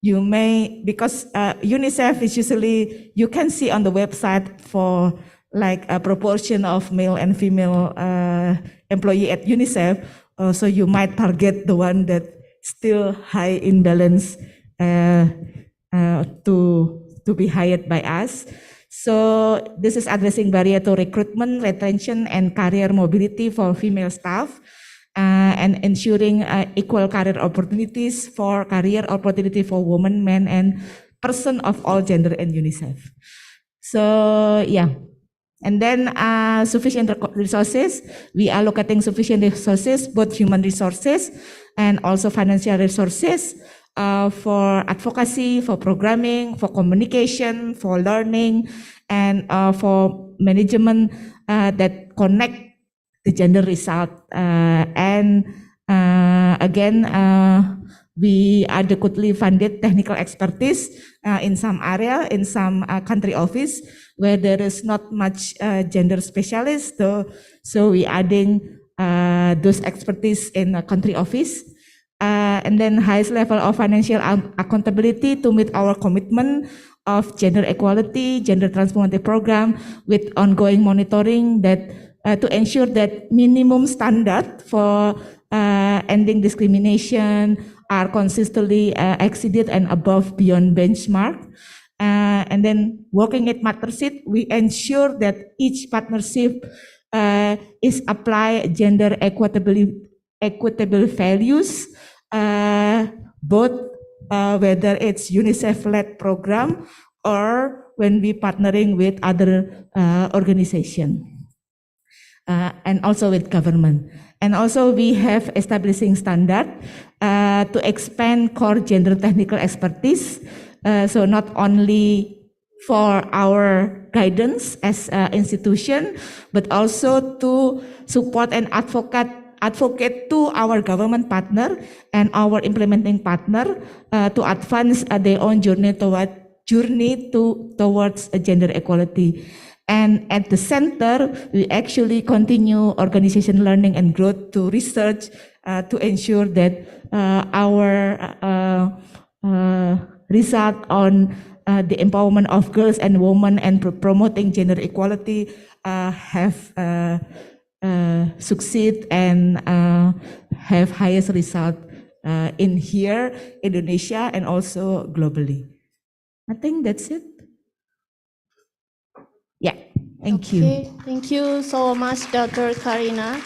F: you may, because UNICEF is usually, you can see on the website for like a proportion of male and female employee at UNICEF. So you might target the one that still high imbalance to be hired by us. So this is addressing barrier to recruitment, retention, and career mobility for female staff, and ensuring equal career opportunities for women, men, and person of all gender and UNICEF. So yeah. And then sufficient resources, we are allocating sufficient resources, both human resources and also financial resources for advocacy, for programming, for communication, for learning, and for management that connect the gender result. And again, we adequately funded technical expertise in some area, in some country office where there is not much gender specialist. So we adding those expertise in a country office. And then highest level of financial accountability to meet our commitment of gender equality, gender transformative program with ongoing monitoring that to ensure that minimum standard for ending discrimination are consistently exceeded and above beyond benchmark. And then working at partnership, we ensure that each partnership is apply gender equitable values, both whether it's UNICEF-led program or when we partnering with other organization. And also with government. And also we have establishing standard to expand core gender technical expertise. So not only for our guidance as an institution, but also to support and advocate to our government partner and our implementing partner to advance their own journey towards gender equality. And at the center, we actually continue organization learning and growth to research to ensure that our result on the empowerment of girls and women and promoting gender equality have succeed and have highest result in here, Indonesia, and also globally. I think that's it. Yeah, thank you.
E: Okay, thank you so much, Dr. Karina.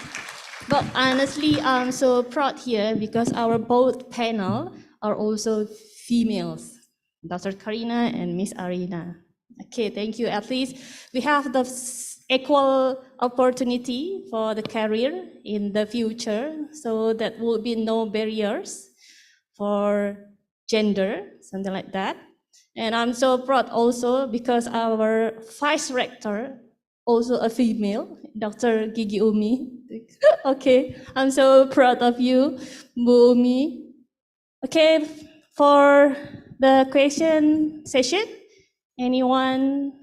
E: But honestly, I'm so proud here because our both panel are also females, Dr. Karina and Miss Arina. Okay, thank you. At least we have the equal opportunity for the career in the future, so that will be no barriers for gender, something like that. And I'm so proud also because our vice rector, also a female, Dr. Gigi Umi. Okay, I'm so proud of you, Bu Umi. Okay, for the question session, anyone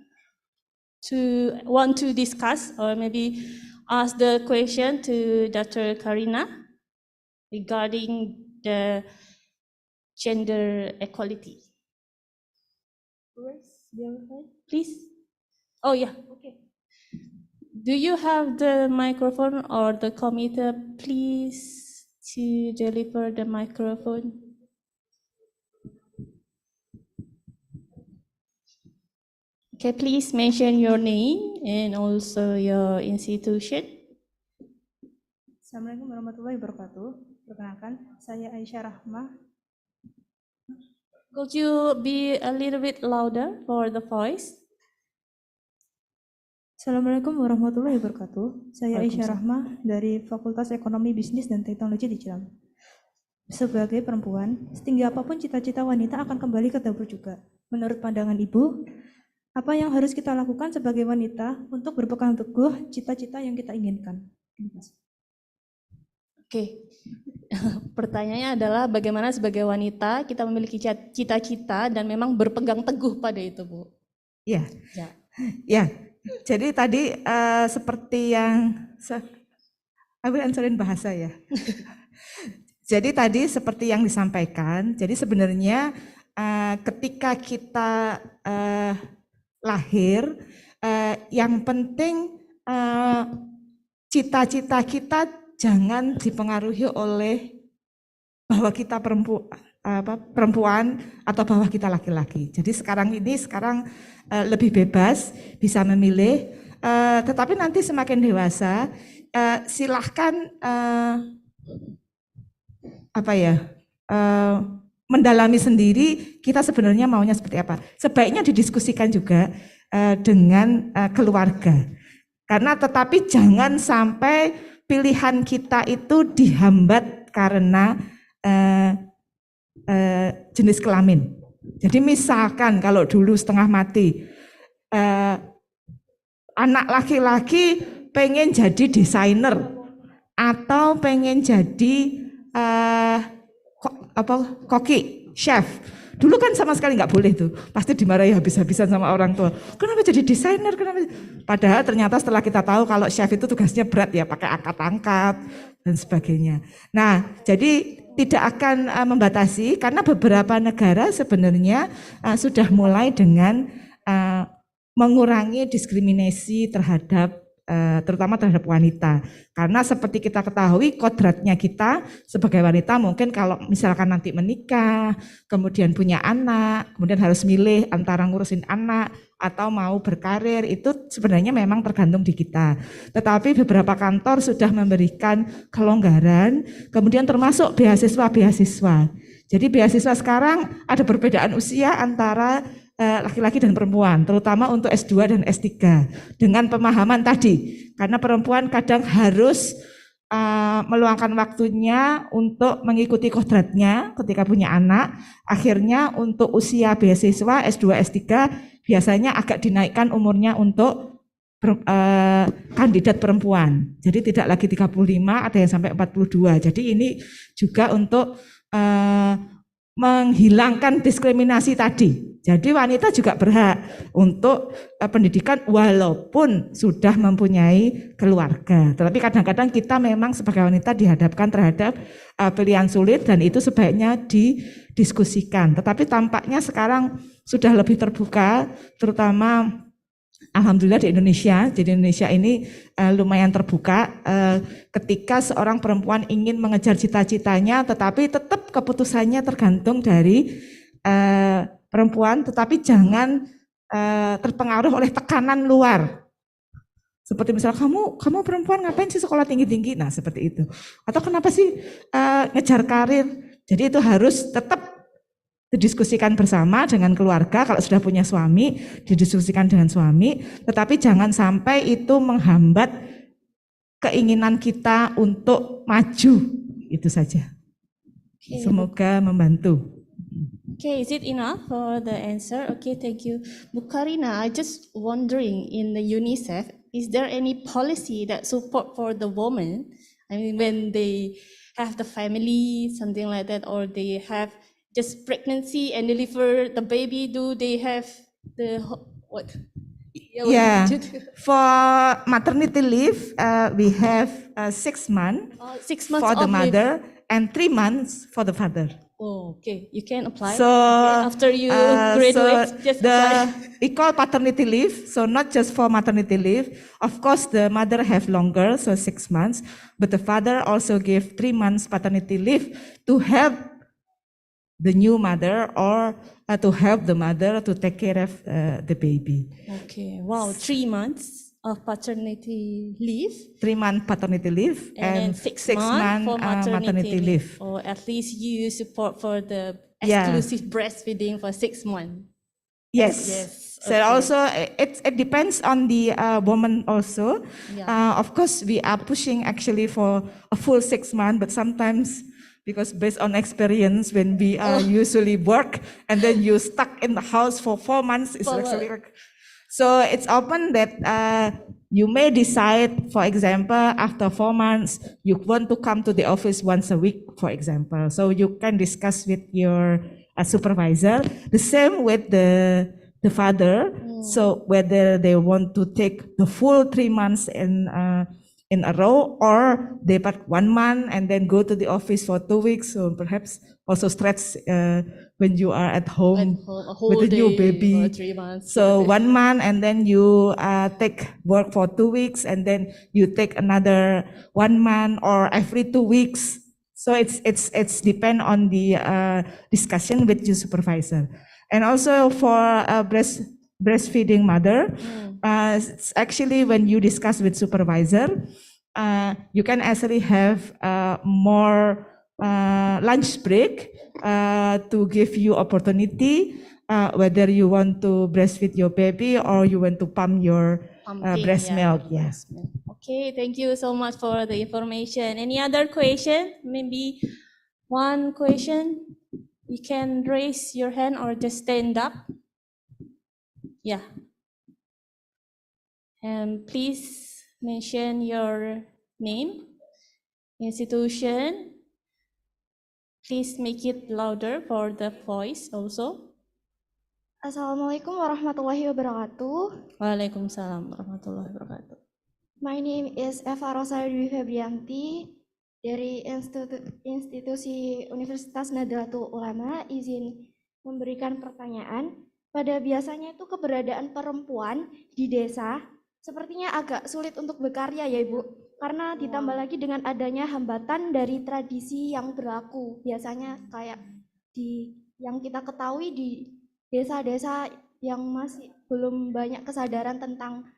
E: want to discuss or maybe ask the question to Dr. Karina regarding the gender equality? Please. Oh yeah, okay. Do you have the microphone or the committee, please, to deliver the microphone? Okay, please mention your name and also your institution.
G: Assalamualaikum warahmatullahi wabarakatuh. Perkenalkan, saya Aisyah Rahmah.
E: Could you be a little bit louder for the voice?
G: Assalamualaikum warahmatullahi wabarakatuh. Saya Aisyah Rahmah dari Fakultas Ekonomi, Bisnis, dan Teknologi di Cirebon. Sebagai perempuan, setinggi apapun cita-cita wanita akan kembali ke dapur juga. Menurut pandangan Ibu, apa yang harus kita lakukan sebagai wanita untuk berpegang teguh cita-cita yang kita inginkan?
E: Oke, pertanyaannya adalah bagaimana sebagai wanita kita memiliki cita-cita dan memang berpegang teguh pada itu, Bu?
F: Ya,
E: Ya.
F: ya. Jadi tadi seperti yang aku answerin bahasa ya. Jadi tadi seperti yang disampaikan. Jadi sebenarnya ketika kita lahir, yang penting cita-cita kita jangan dipengaruhi oleh bahwa kita perempuan atau bahwa kita laki-laki. Jadi sekarang lebih bebas, bisa memilih. Tetapi nanti semakin dewasa, silahkan mendalami sendiri kita sebenarnya maunya seperti apa. Sebaiknya didiskusikan juga dengan keluarga. Karena tetapi jangan sampai pilihan kita itu dihambat karena jenis kelamin. Jadi misalkan kalau dulu setengah mati, anak laki-laki pengen jadi desainer atau pengen jadi koki, chef. Dulu kan sama sekali nggak boleh tuh, pasti dimarahi habis-habisan sama orang tua. Kenapa jadi desainer? Kenapa? Padahal ternyata setelah kita tahu kalau chef itu tugasnya berat ya, pakai angkat-angkat dan sebagainya. Nah, jadi tidak akan membatasi karena beberapa negara sebenarnya sudah mulai dengan mengurangi diskriminasi terhadap terutama terhadap wanita. Karena seperti kita ketahui kodratnya kita sebagai wanita mungkin kalau misalkan nanti menikah, kemudian punya anak, kemudian harus milih antara ngurusin anak atau mau berkarir, itu sebenarnya memang tergantung di kita. Tetapi beberapa kantor sudah memberikan kelonggaran, kemudian termasuk beasiswa-beasiswa. Jadi beasiswa sekarang ada perbedaan usia antara laki-laki dan perempuan, terutama untuk S2 dan S3 dengan pemahaman tadi, karena perempuan kadang harus meluangkan waktunya untuk mengikuti kodratnya ketika punya anak, akhirnya untuk usia beasiswa S2, S3 biasanya agak dinaikkan umurnya untuk kandidat perempuan, jadi tidak lagi 35, ada yang sampai 42, jadi ini juga untuk menghilangkan diskriminasi tadi. Jadi wanita juga berhak untuk pendidikan walaupun sudah mempunyai keluarga. Tetapi kadang-kadang kita memang sebagai wanita dihadapkan terhadap pilihan sulit dan itu sebaiknya didiskusikan. Tetapi tampaknya sekarang sudah lebih terbuka, terutama alhamdulillah di Indonesia. Jadi Indonesia ini lumayan terbuka ketika seorang perempuan ingin mengejar cita-citanya, tetapi tetap keputusannya tergantung dari perempuan, tetapi jangan terpengaruh oleh tekanan luar. Seperti misalnya kamu perempuan ngapain sih sekolah tinggi-tinggi? Nah seperti itu. Atau kenapa sih ngejar karir? Jadi itu harus tetap didiskusikan bersama dengan keluarga. Kalau sudah punya suami, didiskusikan dengan suami. Tetapi jangan sampai itu menghambat keinginan kita untuk maju. Itu saja. Semoga membantu.
E: Okay, is it enough for the answer? Okay, thank you. Bu Karina, I just wondering in the UNICEF, is there any policy that support for the woman? I mean, when they have the family, something like that, or they have just pregnancy and deliver the baby, do they have the, what?
F: Yeah, for maternity leave, we have 6 months,
E: 6 months
F: for the
E: of leave.
F: mother and 3 months for the father.
E: Oh, okay. You can apply.
F: So
E: Okay, after you graduate, just apply.
F: we call paternity leave, so not just for maternity leave. Of course, the mother have longer, so 6 months, but the father also give 3 months paternity leave to help the new mother or to help the mother to take care of the baby.
E: Okay. Wow, 3 months of paternity leave.
F: 3 month paternity leave
E: And then
F: and
E: 6
F: 6
E: months
F: month
E: for
F: maternity leave.
E: Or at least you support for the
F: Yeah.
E: exclusive breastfeeding for 6 months.
F: Yes.
E: Yes,
F: So
E: okay.
F: also it depends on the woman also.
E: Yeah.
F: Of course, we are pushing actually for a full 6 months, but sometimes because based on experience, when we usually work and then you stuck in the house for 4 months, it's actually like. So it's open that you may decide, for example, after 4 months, you want to come to the office once a week, for example. So you can discuss with your supervisor. The same with the father. So whether they want to take the full 3 months in a row, or they part 1 month and then go to the office for 2 weeks. So perhaps also stretch when you are at home
E: A whole
F: with a new
E: day
F: baby.
E: or 3 months.
F: So 1 month and then you take work for 2 weeks and then you take another 1 month or every 2 weeks. So it's depend on the discussion with your supervisor. And also for breastfeeding mother, it's actually when you discuss with supervisor, you can actually have more lunch break to give you opportunity whether you want to breastfeed your baby or you want to pump your breast milk. Yes.
E: Okay, thank you so much for the information. Any other question? Maybe one question? You can raise your hand or just stand up. Yeah. And please mention your name, institution. Please make it louder for the voice also.
H: Assalamualaikum warahmatullahi wabarakatuh.
E: Waalaikumsalam warahmatullahi wabarakatuh.
H: My name is Eva Rosa Dwi Febrianti dari Institusi Universitas Nahdlatul Ulama. Izin memberikan pertanyaan. Pada biasanya itu keberadaan perempuan di desa sepertinya agak sulit untuk berkarya ya Ibu. Karena ditambah lagi dengan adanya hambatan dari tradisi yang berlaku. Biasanya kayak yang kita ketahui di desa-desa yang masih belum banyak kesadaran tentang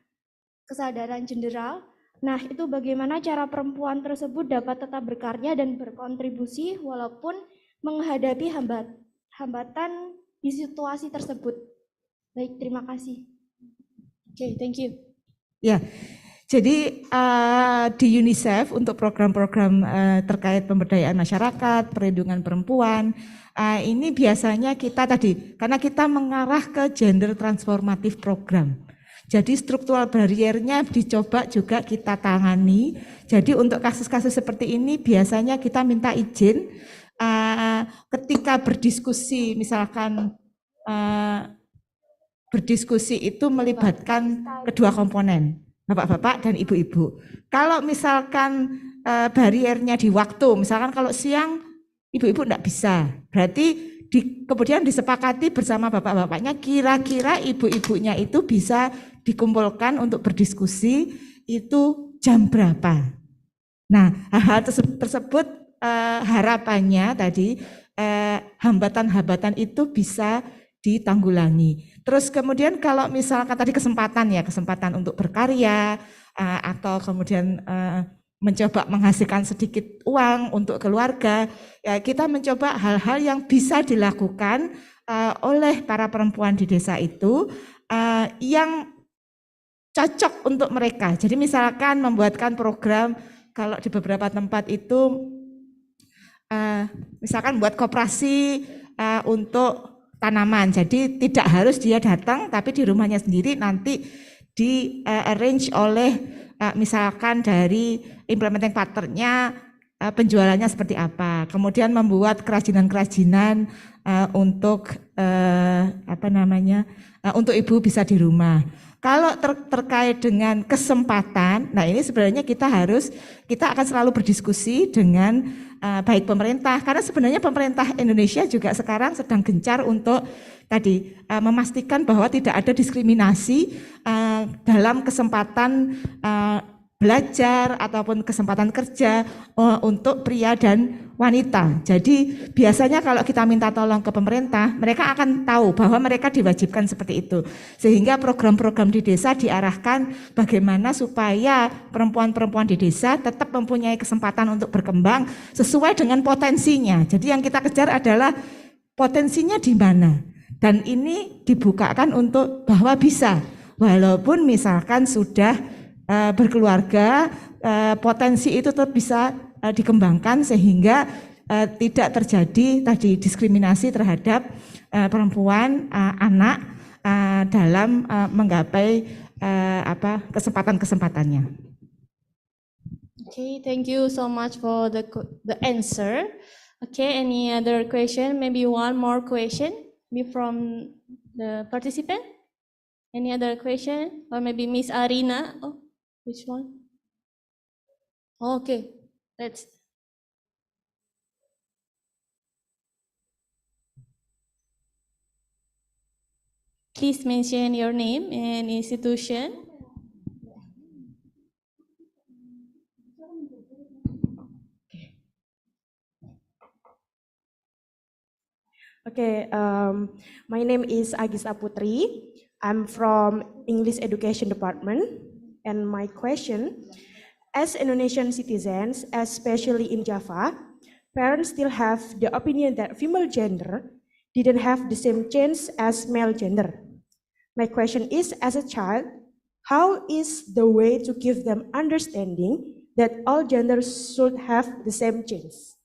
H: kesadaran gender. Nah, itu bagaimana cara perempuan tersebut dapat tetap berkarya dan berkontribusi walaupun menghadapi hambatan di situasi tersebut. Baik, terima kasih.
E: Okay, thank you.
F: Ya, jadi di UNICEF untuk program-program terkait pemberdayaan masyarakat, perlindungan perempuan, ini biasanya kita tadi, karena kita mengarah ke gender transformative program. Jadi struktural barriernya dicoba juga kita tangani. Jadi untuk kasus-kasus seperti ini biasanya kita minta izin ketika berdiskusi, misalkan berdiskusi itu melibatkan kedua komponen, bapak-bapak dan ibu-ibu. Kalau misalkan barriernya di waktu, misalkan kalau siang ibu-ibu enggak bisa, berarti kemudian disepakati bersama bapak-bapaknya, kira-kira ibu-ibunya itu bisa dikumpulkan untuk berdiskusi itu jam berapa. Nah, hal tersebut harapannya tadi hambatan-hambatan itu bisa ditanggulangi. Terus kemudian kalau misalkan tadi kesempatan untuk berkarya atau kemudian mencoba menghasilkan sedikit uang untuk keluarga, ya kita mencoba hal-hal yang bisa dilakukan oleh para perempuan di desa itu yang cocok untuk mereka. Jadi misalkan membuatkan program, kalau di beberapa tempat itu misalkan buat koperasi untuk tanaman. Jadi tidak harus dia datang, tapi di rumahnya sendiri nanti di arrange oleh misalkan dari implementing partnernya penjualannya seperti apa. Kemudian membuat kerajinan-kerajinan untuk untuk ibu bisa di rumah. Kalau terkait dengan kesempatan, nah ini sebenarnya kita akan selalu berdiskusi dengan baik pemerintah, karena sebenarnya pemerintah Indonesia juga sekarang sedang gencar untuk tadi memastikan bahwa tidak ada diskriminasi dalam kesempatan belajar ataupun kesempatan kerja untuk pria dan wanita. Jadi biasanya kalau kita minta tolong ke pemerintah, mereka akan tahu bahwa mereka diwajibkan seperti itu. Sehingga program-program di desa diarahkan bagaimana supaya perempuan-perempuan di desa tetap mempunyai kesempatan untuk berkembang sesuai dengan potensinya. Jadi yang kita kejar adalah potensinya di mana. Dan ini dibukakan untuk bahwa bisa, walaupun misalkan sudah berkeluarga, potensi itu tetap bisa dikembangkan sehingga tidak terjadi tadi diskriminasi terhadap perempuan, anak dalam menggapai kesempatan-kesempatannya.
E: Okay, thank you so much for the answer. Okay, any other question? Maybe one more question, maybe from the participant. Any other question? Or maybe Miss Arina? Oh, which one? Okay, let's. Please mention your name and institution.
I: Okay, my name is Agisa Putri. I'm from English Education Department. And my question, as Indonesian citizens, especially in Java, parents still have the opinion that female gender didn't have the same chance as male gender. My question is, as a child, how is the way to give them understanding that all genders should have the same chance?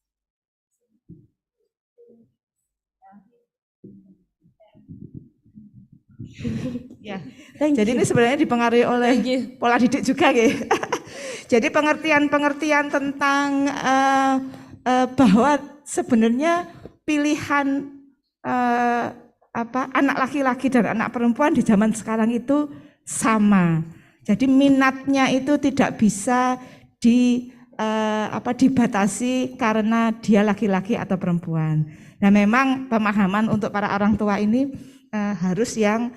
F: Ya,
I: Thank
F: jadi
I: you.
F: ini sebenarnya dipengaruhi oleh pola didik juga, gitu. Jadi pengertian-pengertian tentang bahwa sebenarnya pilihan anak laki-laki dan anak perempuan di zaman sekarang itu sama. Jadi minatnya itu tidak bisa dibatasi karena dia laki-laki atau perempuan. Nah, memang pemahaman untuk para orang tua ini harus yang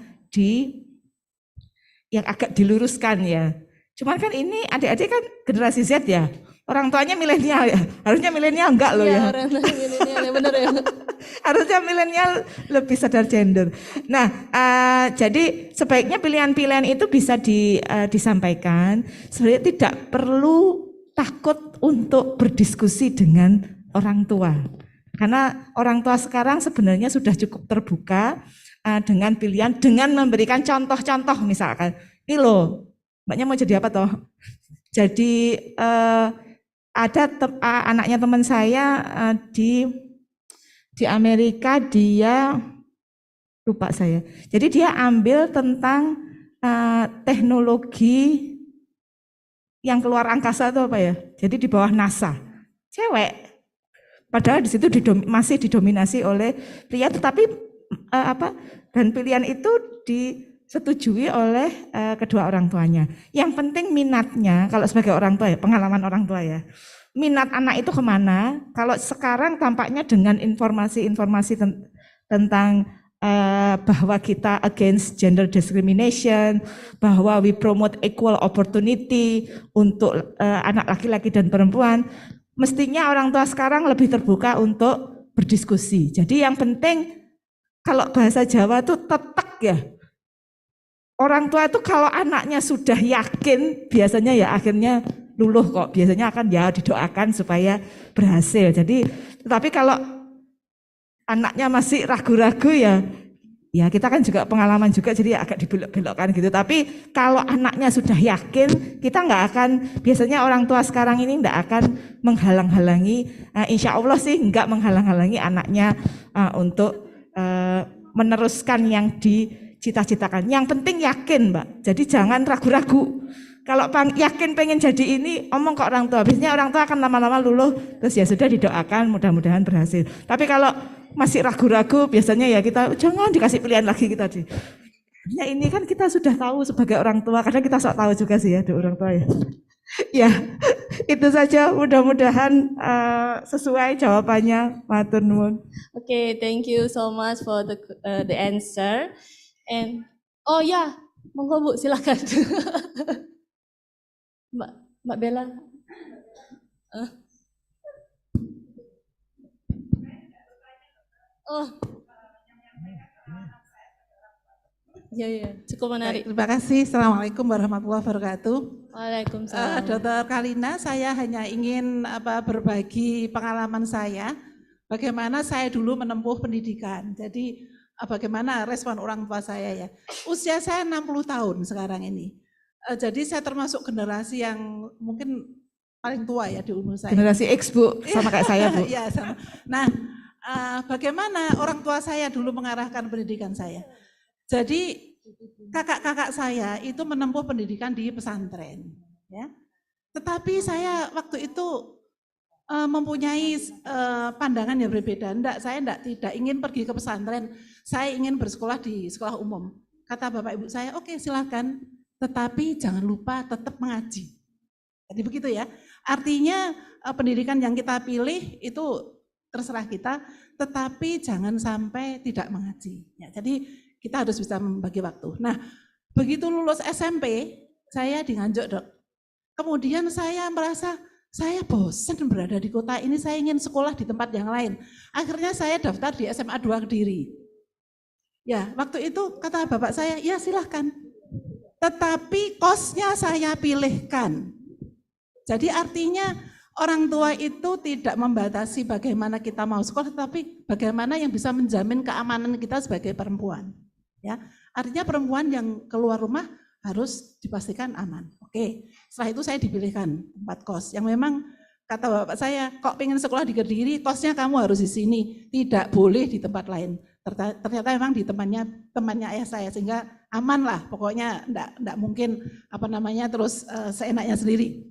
F: agak diluruskan ya. Cuman kan ini adik-adik kan generasi Z ya. Orang tuanya milenial ya. Harusnya milenial enggak loh ya.
E: Orang tuanya milenial ya, benar ya.
F: Harusnya milenial lebih sadar gender. Nah, jadi sebaiknya pilihan-pilihan itu bisa disampaikan. Sebenarnya tidak perlu takut untuk berdiskusi dengan orang tua. Karena orang tua sekarang sebenarnya sudah cukup terbuka dengan pilihan, dengan memberikan contoh-contoh, misalkan, ini loh, mbaknya mau jadi apa toh? Jadi ada anaknya teman saya di Amerika, dia lupa saya. Jadi dia ambil tentang teknologi yang keluar angkasa itu apa ya? Jadi di bawah NASA, cewek. Padahal di situ masih didominasi oleh pria, tetapi dan pilihan itu disetujui oleh kedua orang tuanya. Yang penting minatnya, kalau sebagai orang tua ya, pengalaman orang tua ya, minat anak itu kemana. Kalau sekarang tampaknya dengan informasi-informasi tentang bahwa kita against gender discrimination, bahwa we promote equal opportunity untuk anak laki-laki dan perempuan, mestinya orang tua sekarang lebih terbuka untuk berdiskusi. Jadi yang penting, kalau bahasa Jawa itu tetek ya. Orang tua itu kalau anaknya sudah yakin, biasanya ya akhirnya luluh kok. Biasanya akan ya didoakan supaya berhasil. Jadi, tetapi kalau anaknya masih ragu-ragu ya kita kan juga pengalaman juga, jadi agak dibelok-belokkan gitu. Tapi kalau anaknya sudah yakin, kita nggak akan, biasanya orang tua sekarang ini nggak akan menghalang-halangi, insya Allah sih nggak menghalang-halangi anaknya untuk meneruskan yang dicita-citakan. Yang penting yakin, Mbak. Jadi jangan ragu-ragu. Kalau yakin pengen jadi ini, omong ke orang tua. Biasanya orang tua akan lama-lama luluh, terus ya sudah didoakan, mudah-mudahan berhasil. Tapi kalau masih ragu-ragu, biasanya ya kita jangan dikasih pilihan lagi kita. Ya ini kan kita sudah tahu sebagai orang tua, kadang kita sok tahu juga sih ya di orang tua ya. Ya, itu saja, mudah-mudahan sesuai jawabannya. Matur nuwun.
E: Okay, thank you so much for the answer. And oh ya, monggo Bu, silakan. Mbak Bella. Oh. Ya, cukup menarik.
J: Terima kasih. Assalamualaikum warahmatullahi wabarakatuh.
E: Waalaikumsalam.
J: Dr. Kalina, saya hanya ingin berbagi pengalaman saya, bagaimana saya dulu menempuh pendidikan. Jadi bagaimana respon orang tua saya ya. Usia saya 60 tahun sekarang ini. Jadi saya termasuk generasi yang mungkin paling tua ya di umur saya.
F: Generasi X, Bu, sama kayak saya, Bu.
J: Iya, sama. Nah, bagaimana orang tua saya dulu mengarahkan pendidikan saya. Jadi kakak-kakak saya itu menempuh pendidikan di pesantren, ya. Tetapi saya waktu itu mempunyai pandangan yang berbeda. Saya tidak ingin pergi ke pesantren, saya ingin bersekolah di sekolah umum. Kata bapak ibu saya, oke, silakan, tetapi jangan lupa tetap mengaji. Jadi begitu ya. Artinya pendidikan yang kita pilih itu terserah kita, tetapi jangan sampai tidak mengaji. Ya, jadi kita harus bisa membagi waktu. Nah, begitu lulus SMP, saya di Nganjuk, Dok. Kemudian saya merasa saya bosan berada di kota ini, saya ingin sekolah di tempat yang lain. Akhirnya saya daftar di SMA 2 Kediri. Ya, waktu itu kata bapak saya, ya silahkan. Tetapi kosnya saya pilihkan. Jadi artinya Orang tua itu tidak membatasi bagaimana kita mau sekolah, tetapi bagaimana yang bisa menjamin keamanan kita sebagai perempuan. Ya, artinya perempuan yang keluar rumah harus dipastikan aman. Oke, setelah itu saya dipilihkan tempat kos yang memang kata bapak saya, kok pengen sekolah di Kediri, kosnya kamu harus di sini, tidak boleh di tempat lain. Ternyata memang di temannya ayah saya, sehingga aman lah, pokoknya enggak mungkin terus seenaknya sendiri.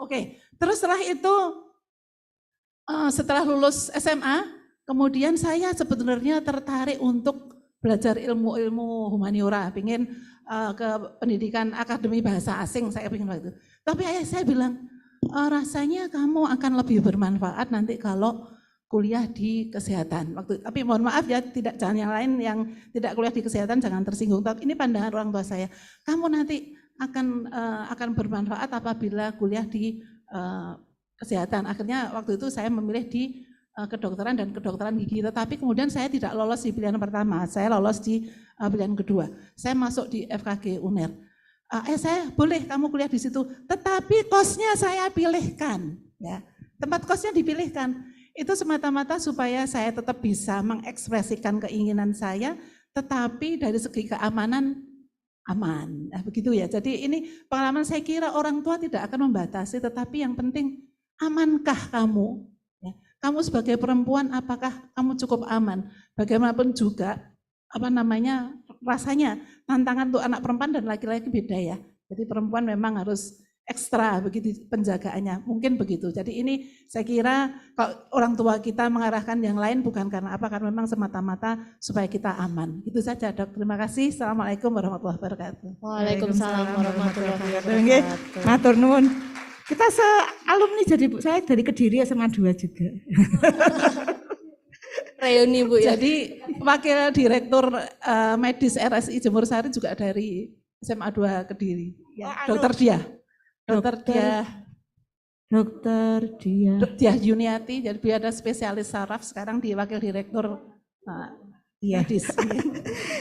J: Oke, terus setelah itu, setelah lulus SMA, kemudian saya sebenarnya tertarik untuk belajar ilmu humaniora, pengen ke pendidikan akademi bahasa asing, saya pengen waktu itu. Tapi ayah saya bilang, rasanya kamu akan lebih bermanfaat nanti kalau kuliah di kesehatan. Tapi mohon maaf ya, jangan yang lain yang tidak kuliah di kesehatan jangan tersinggung. Tapi ini pandangan orang tua saya. Kamu nanti akan bermanfaat apabila kuliah di kesehatan. Akhirnya waktu itu saya memilih di kedokteran dan kedokteran gigi. Tetapi kemudian saya tidak lolos di pilihan pertama. Saya lolos di pilihan kedua. Saya masuk di FKG UNER. Saya boleh kamu kuliah di situ. Tetapi kosnya saya pilihkan. Ya, tempat kosnya dipilihkan. Itu semata-mata supaya saya tetap bisa mengekspresikan keinginan saya, tetapi dari segi keamanan aman. Nah, begitu ya. Jadi ini pengalaman, saya kira orang tua tidak akan membatasi, tetapi yang penting amankah kamu? Ya, kamu sebagai perempuan apakah kamu cukup aman? Bagaimanapun juga rasanya tantangan untuk anak perempuan dan laki-laki beda ya. Jadi perempuan memang harus ekstra begitu penjagaannya, mungkin begitu. Jadi ini saya kira kalau orang tua kita mengarahkan yang lain bukan karena apa, karena memang semata-mata supaya kita aman. Itu saja, Dok. Terima kasih. Assalamualaikum warahmatullahi wabarakatuh.
E: Waalaikumsalam warahmatullahi wabarakatuh.
F: Matur nuwun. Kita se-alumni jadi Bu, saya dari Kediri SMA 2 juga.
E: Reuni Bu ya.
J: Jadi Wakil Direktur Medis RSI Jemur Sari juga dari SMA 2 Kediri. Ya, Dokter Diah Yuniati, jadi dia ada spesialis saraf, sekarang di Wakil Direktur Medis.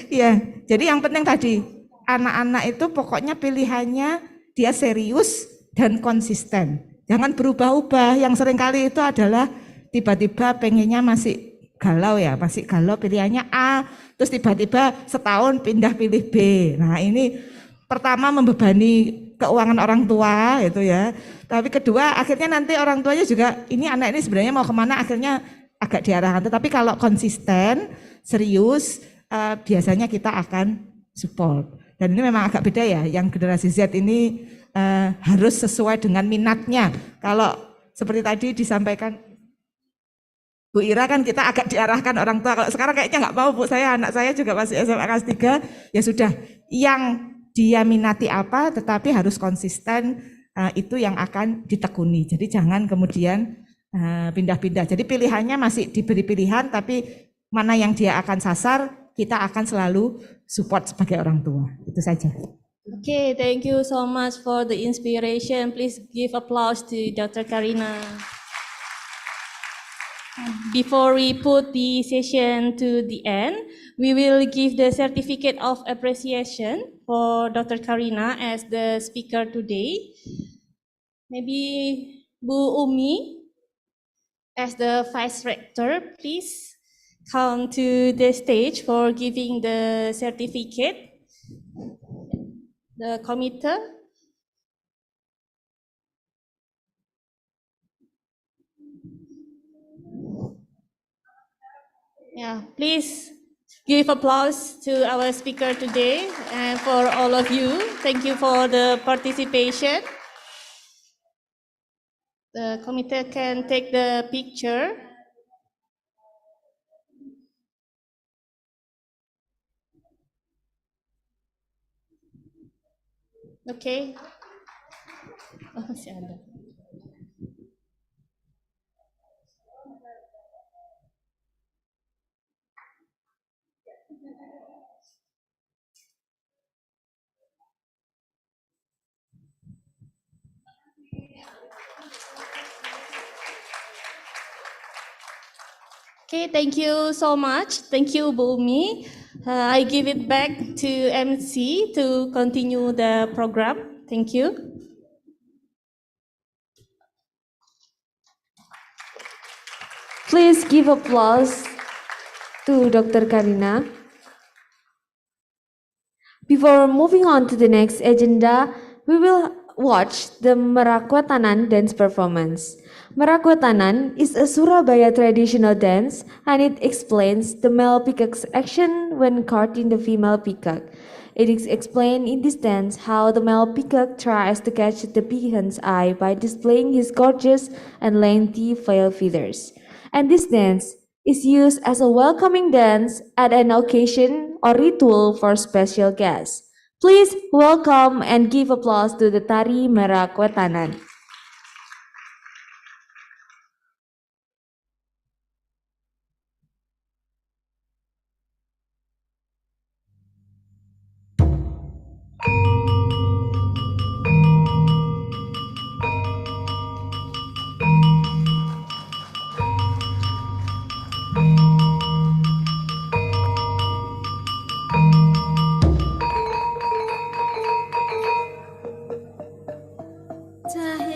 F: Iya, jadi yang penting tadi, anak-anak itu pokoknya pilihannya dia serius dan konsisten. Jangan berubah-ubah, yang seringkali itu adalah tiba-tiba pengennya masih galau ya, masih galau pilihannya A, terus tiba-tiba setahun pindah pilih B. Nah ini pertama membebani keuangan orang tua itu ya, tapi kedua akhirnya nanti orang tuanya juga ini anak ini sebenarnya mau kemana, akhirnya agak diarahkan. Tetapi kalau konsisten, serius, biasanya kita akan support. Dan ini memang agak beda ya, yang generasi Z ini harus sesuai dengan minatnya. Kalau seperti tadi disampaikan Bu Ira kan kita agak diarahkan orang tua, kalau sekarang kayaknya nggak mau Bu, anak saya juga masih SMA kelas 3, ya sudah, yang dia minati apa tetapi harus konsisten, itu yang akan ditekuni. Jadi jangan kemudian pindah-pindah. Jadi pilihannya masih diberi pilihan, tapi mana yang dia akan sasar, kita akan selalu support sebagai orang tua. Itu saja.
E: Okay, thank you so much for the inspiration. Please give applause to Dr. Karina. Before we put the session to the end, we will give the certificate of appreciation for Dr. Karina as the speaker today. Maybe Bu Umi as the Vice Rector, please come to the stage for giving the certificate. The committee. Yeah, please give applause to our speaker today and for all of you. Thank you for the participation. The committee can take the picture. Okay. Oh, masih ada. Okay, thank you so much. Thank you, Bu Umi. I give it back to MC to continue the program. Thank you.
A: Please give applause to Dr. Karina. Before moving on to the next agenda, we will watch the Merakwetanan dance performance. Merakwetanan is a Surabaya traditional dance and it explains the male peacock's action when courting the female peacock. It is explained in this dance how the male peacock tries to catch the peacock's eye by displaying his gorgeous and lengthy veil feathers. And this dance is used as a welcoming dance at an occasion or ritual for special guests. Please welcome and give applause to the Tari Merakwetanan.
K: Cahaya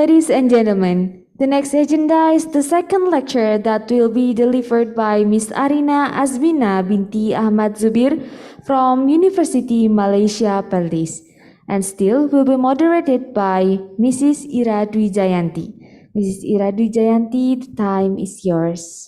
A: Ladies and gentlemen, the next agenda is the second lecture that will be delivered by Miss Arina Azmina binti Ahmad Zubir from University Malaysia Perlis, and still will be moderated by Mrs. Ira Dwi Jayanti. Mrs. Ira Dwi Jayanti, the time is yours.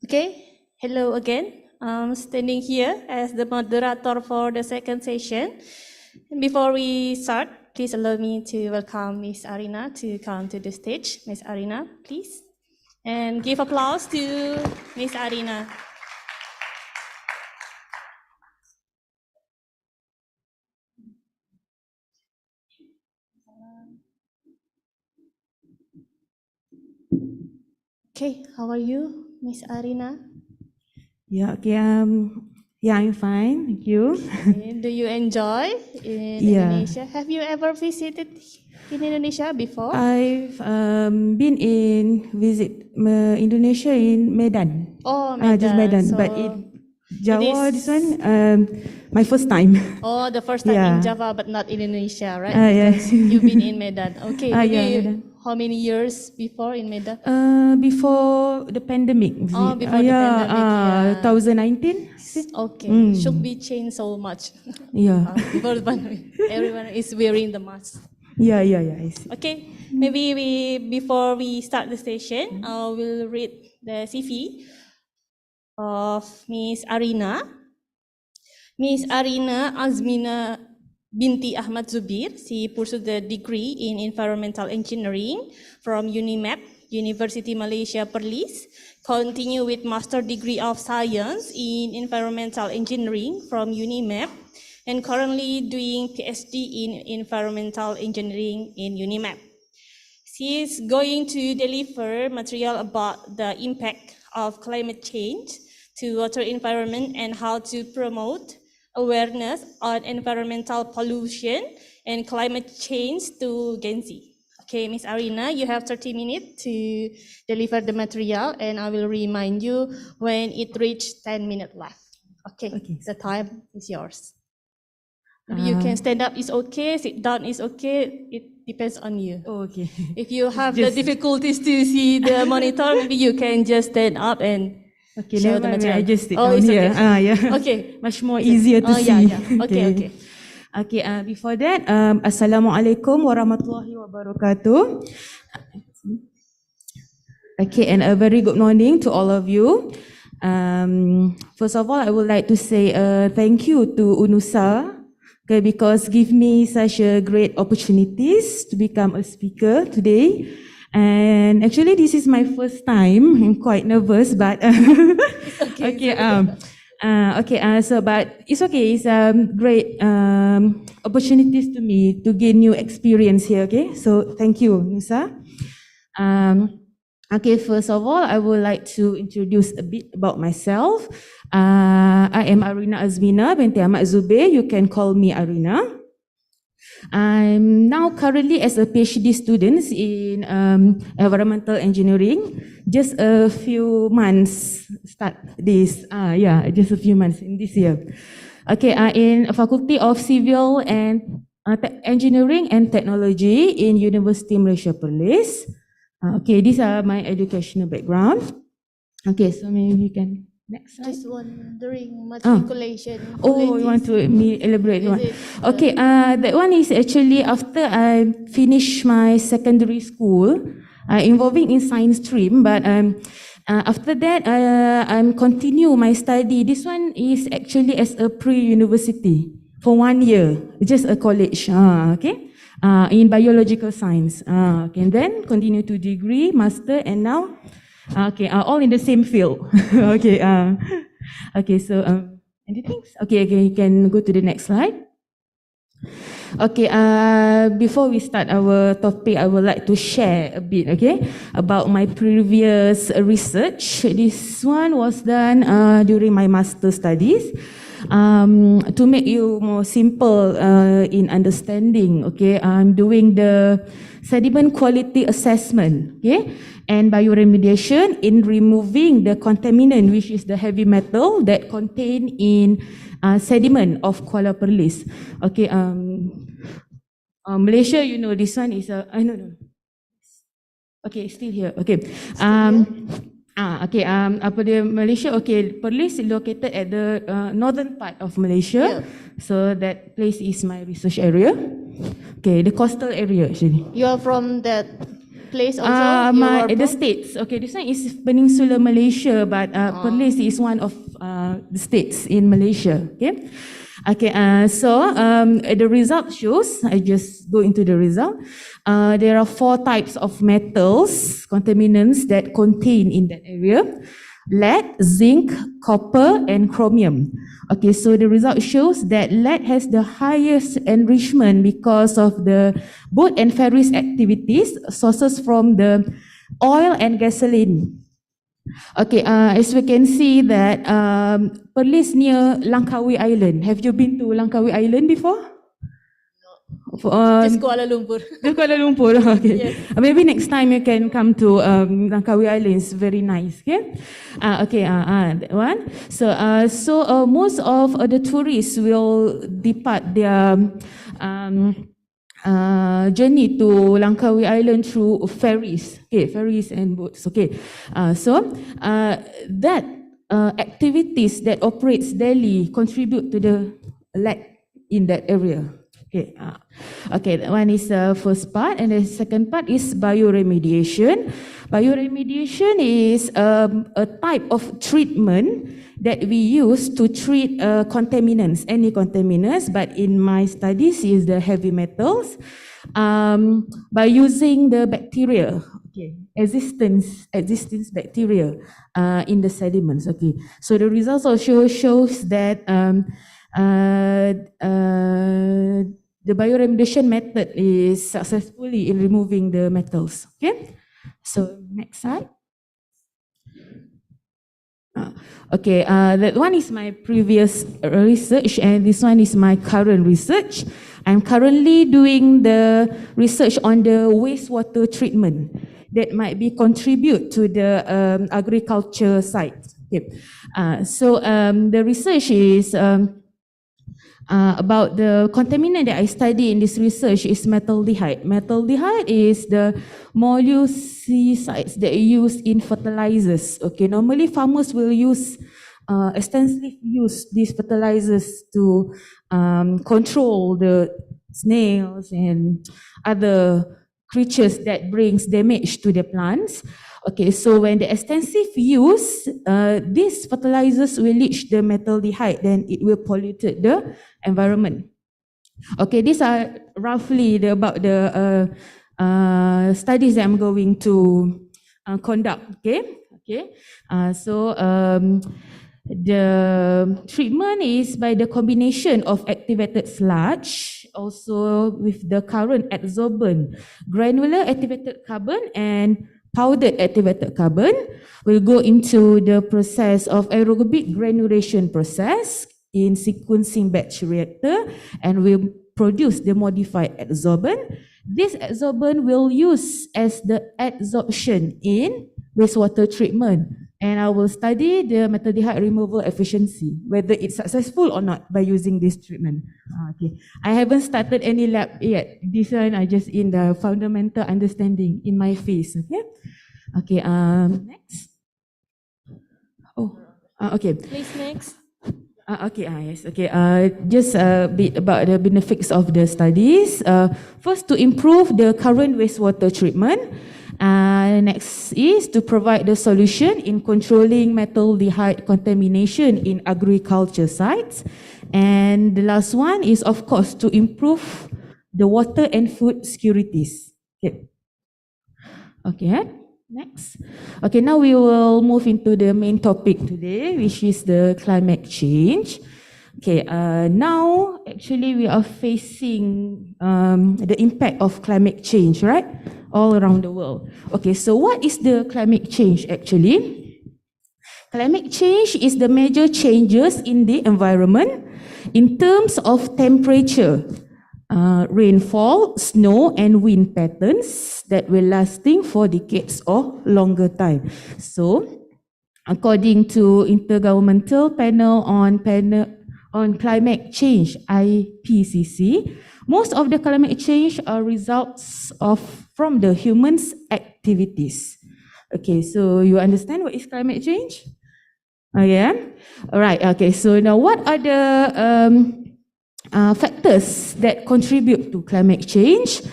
E: Okay, hello again. I'm standing here as the moderator for the second session. And before we start, please allow me to welcome Miss Arina to come to the stage. Miss Arina, please. And give applause to Miss Arina. Okay, how are you, Miss Arina?
K: Yeah, okay, yeah, I'm fine, thank you.
E: Okay, do you enjoy in Indonesia? Have you ever visited in Indonesia before?
K: I've been in visit Indonesia in Medan.
E: Oh, Medan.
K: Just Medan,
E: So
K: but in Java,
E: it is-
K: this one, my first time.
E: Oh, the first time
K: Yeah.
E: in Java, but not in Indonesia, right?
K: Yeah.
E: Because you've been in Medan. Okay.
K: Yeah,
E: maybe
K: Medan.
E: How many years before in Medan?
K: Before the pandemic. is
E: Oh,
K: it?
E: before the pandemic, yeah.
K: 2019.
E: Okay.
K: Mm.
E: Should be changed so much.
K: Yeah.
E: Before the pandemic, everyone is wearing the mask.
K: Yeah, I see.
E: Okay. Maybe before we start the session, I will read the CV of Miss Arina. Miss Arina Azmina binti Ahmad Zubir. She pursued the degree in environmental engineering from UNIMAP, University Malaysia Perlis. Continue with master degree of science in environmental engineering from UNIMAP, and currently doing PhD in environmental engineering in UNIMAP. She is going to deliver material about the impact of climate change to water environment and how to promote awareness on environmental pollution and climate change to Gen Z. Okay, Miss Arina, you have 30 minutes to deliver the material, and I will remind you when it reaches 10 minutes left. Okay, the time is yours. Maybe you can stand up, is okay, sit down is okay, it depends on you.
K: Okay.
E: If you have the difficulties to see the monitor, maybe you can just stand up and
K: Okay,
E: show
K: never
E: the
K: mind,
E: material.
K: I just sit
E: Oh,
K: down
E: it's
K: here.
E: okay.
K: Yeah.
E: Okay.
K: Much more easier to
E: Oh,
K: see.
E: yeah. Okay.
K: Okay, before that, Assalamualaikum warahmatullahi wabarakatuh. Okay, and a very good morning to all of you. First of all, I would like to say thank you to UNUSA, okay, because give me such a great opportunities to become a speaker today. And actually, this is my first time. I'm quite nervous, but okay. But it's okay. It's great opportunities to me to gain new experience here. Okay, so thank you, Nusa. Okay, first of all, I would like to introduce a bit about myself. I am Arina Azmina binti Ahmad Zubir. You can call me Arina. I'm now currently as a PhD student in environmental engineering. Just a few months start this. Just a few months in this year. Okay, in Faculty of Civil and Engineering and Technology in University Malaysia Perlis. Okay, these are my educational background. Okay, so maybe you can next slide.
H: Just wondering, matriculation.
K: Oh, you want to me elaborate one?
H: Is it,
K: Okay, that one is actually after I finished my secondary school, involving in science stream, but after that, I'm continue my study. This one is actually as a pre-university for 1 year, just a college, okay, in biological science. Okay, and then continue to degree, master, and now, okay, all in the same field. Okay, okay, so anything? Okay, you can go to the next slide. Okay, before we start our topic, I would like to share a bit, okay, about my previous research. This one was done during my master studies. To make you more simple in understanding, okay, I'm doing the sediment quality assessment, okay, and bioremediation in removing the contaminant, which is the heavy metal that contain in sediment of Kuala Perlis. Okay, Malaysia, you know, this one is a, no. Okay, still here. Okay. Apa dia Malaysia? Okay, Perlis is located at the northern part of Malaysia. So that place is my research area. Okay, the coastal area actually.
H: You are from that place also?
K: The states. Okay, this one is Peninsular Malaysia, but Perlis is one of the states in Malaysia. Okay. Okay, the result shows, I just go into the result. There are 4 types of metals, contaminants that contain in that area: lead, zinc, copper, and chromium. Okay, so the result shows that lead has the highest enrichment because of the boat and ferries activities, sources from the oil and gasoline. Okay, as we can see that Perlis near Langkawi Island. Have you been to Langkawi Island before?
H: Just Kuala Lumpur.
K: Just Kuala Lumpur, okay.
H: Yes.
K: Maybe next time you can come to Langkawi Island. It's very nice, okay? That one. So most of the tourists will depart their journey to Langkawi Island through ferries, okay, ferries and boats, okay. That activities that operates daily contribute to the lead in that area. Okay, that one is the first part, and the second part is bioremediation. Bioremediation is a type of treatment that we use to treat contaminants, any contaminants, but in my studies is the heavy metals, by using the bacteria, okay, existence bacteria in the sediments, okay. So the results also shows that the bioremediation method is successfully in removing the metals, okay. So next slide. That one is my previous research, and this one is my current research. I'm currently doing the research on the wastewater treatment that might be contribute to the agriculture site. Okay. The research is about the contaminant that I study in this research is metaldehyde. Metaldehyde is the molusicides that are used in fertilizers. Okay, normally farmers will extensively use these fertilizers to control the snails and other creatures that brings damage to the plants. Okay, so when the extensive use, these fertilizers will leach the metaldehyde, then it will pollute the environment. Okay, these are roughly about the studies that I'm going to conduct. Okay. The treatment is by the combination of activated sludge, also with the current adsorbent, granular activated carbon and powdered activated carbon. Will go into the process of aerobic granulation process in sequencing batch reactor, and will produce the modified adsorbent. This adsorbent will use as the adsorption in wastewater treatment, and I will study the metaldehyde removal efficiency, whether it's successful or not by using this treatment. Okay, I haven't started any lab yet. This one I just in the fundamental understanding in my phase. Okay, next. Okay.
H: Please next.
K: Yes. Okay. Just a bit about the benefits of the studies. First, to improve the current wastewater treatment. Next is to provide the solution in controlling metaldehyde contamination in agriculture sites. And the last one is, of course, to improve the water and food securities. Okay. Next. Okay, now we will move into the main topic today, which is the climate change. Okay, now actually we are facing the impact of climate change, right? All around the world. Okay, so what is the climate change actually? climate change is the major changes in the environment in terms of temperature, rainfall, snow, and wind patterns that will lasting for decades or longer time. So, according to Intergovernmental Panel on Climate Change, IPCC, most of the climate change are results from the humans' activities. Okay, so you understand what is climate change? Yeah? All right, okay, so now what are the factors that contribute to climate change?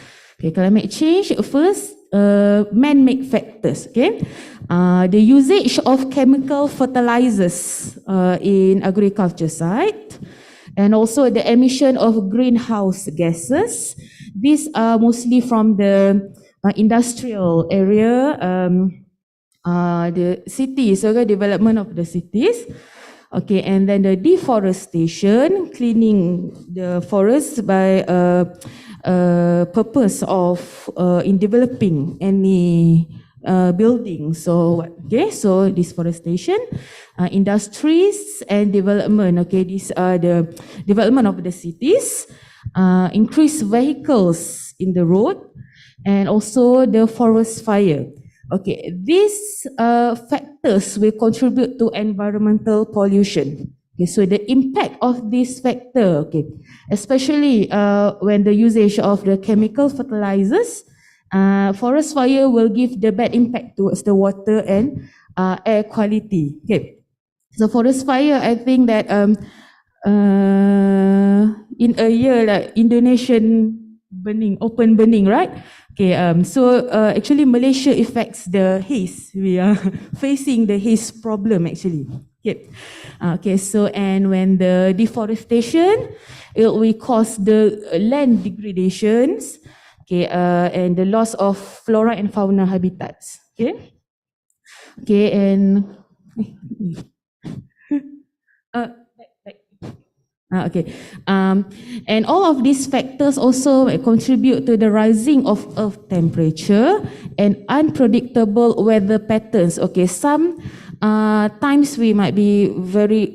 K: Okay, climate change, first, man-made factors, okay? The usage of chemical fertilizers in agriculture site, and also the emission of greenhouse gases. These are mostly from the industrial area, the cities, okay, development of the cities. Okay, and then the deforestation, cleaning the forests by purpose of in developing any building. So okay, so deforestation, industries and development. Okay, these are the development of the cities, increased vehicles in the road, and also the forest fire. Okay, these factors will contribute to environmental pollution. Okay, so the impact of this factor, okay, especially when the usage of the chemical fertilizers, forest fire will give the bad impact towards the water and air quality. Okay, so forest fire, I think that in a year, like Indonesian burning, open burning, right? Okay, so actually Malaysia affects the haze. We are facing the haze problem actually. Okay, okay. So and when the deforestation, it will cause the land degradations. Okay, and the loss of flora and fauna habitats. Okay, okay, and okay, and all of these factors also contribute to the rising of earth temperature and unpredictable weather patterns. Okay, some times we might be very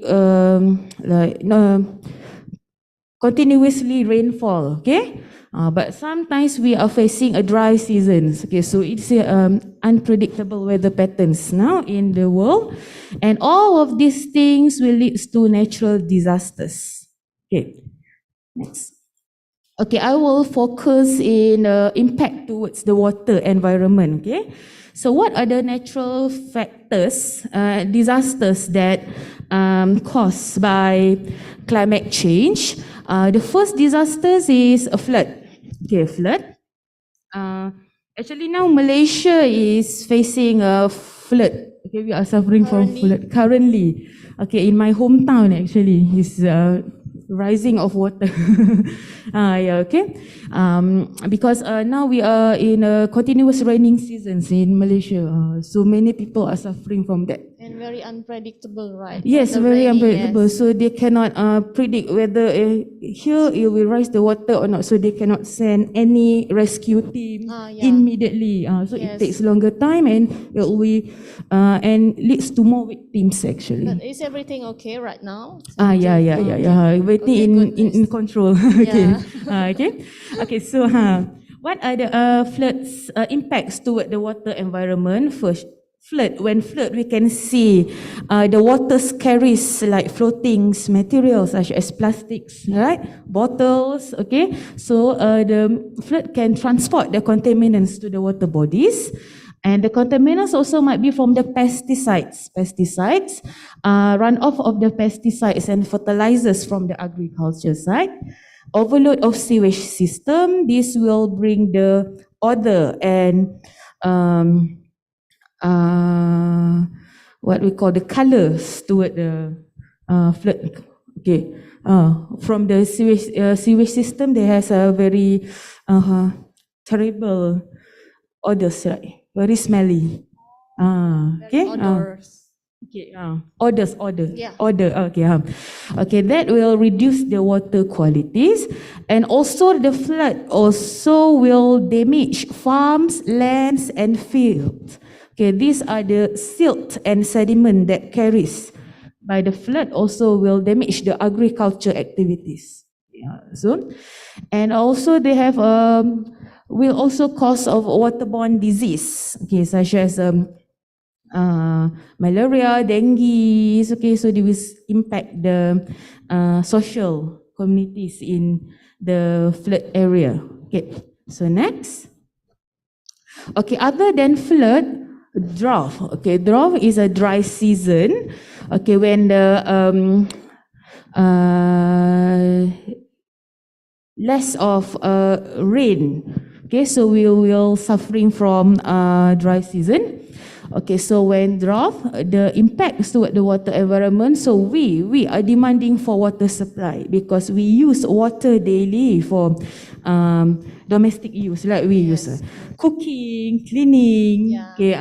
K: continuously rainfall. Okay, but sometimes we are facing a dry season. Okay, so it's unpredictable weather patterns now in the world, and all of these things will lead to natural disasters. Okay, next. Okay, I will focus in impact towards the water environment. Okay, so what are the natural factors, disasters that caused by climate change? The first disaster is a flood. Okay, flood. Actually now Malaysia is facing a flood. Okay, we are suffering from flood currently. Okay, in my hometown actually is rising of water. Yeah, okay. Because now we are in a continuous raining seasons in Malaysia. So many people are suffering from that.
L: And very unpredictable, right?
K: Yes, very unpredictable. Yes. So they cannot predict whether here it will rise the water or not. So they cannot send any rescue team immediately. So it takes longer time and it will and leads to more victims actually.
L: But is everything okay right now?
K: Yeah. Everything in control. Okay. Okay. So what are the floods impacts toward the water environment? First, flood. When flood, we can see the water carries like floating materials such as plastics, right? Bottles, okay? So the flood can transport the contaminants to the water bodies. And the contaminants also might be from the pesticides. Runoff of the pesticides and fertilizers from the agriculture side. Overload of sewage system. This will bring the odor and what we call the colors toward the flood. Okay, from the sewage system, there has a very terrible odors, right? Very smelly. Okay.
L: Odors.
K: Okay. Odor.
L: Yeah.
K: Odor. Okay. Okay. That will reduce the water qualities, and also the flood also will damage farms, lands, and fields. Okay, these are the silt and sediment that carries by the flood also will damage the agriculture activities. Yeah, so, and also they have will also cause of waterborne disease, okay, such as malaria, dengue. Okay, so they will impact the social communities in the flood area. Okay, so next. Okay, other than flood, drought. Okay, drought is a dry season. Okay, when the less of rain. Okay, so we will suffering from dry season. Okay, so when drought, the impacts toward the water environment, so we are demanding for water supply because we use water daily for domestic use, like we use cooking, cleaning, okay,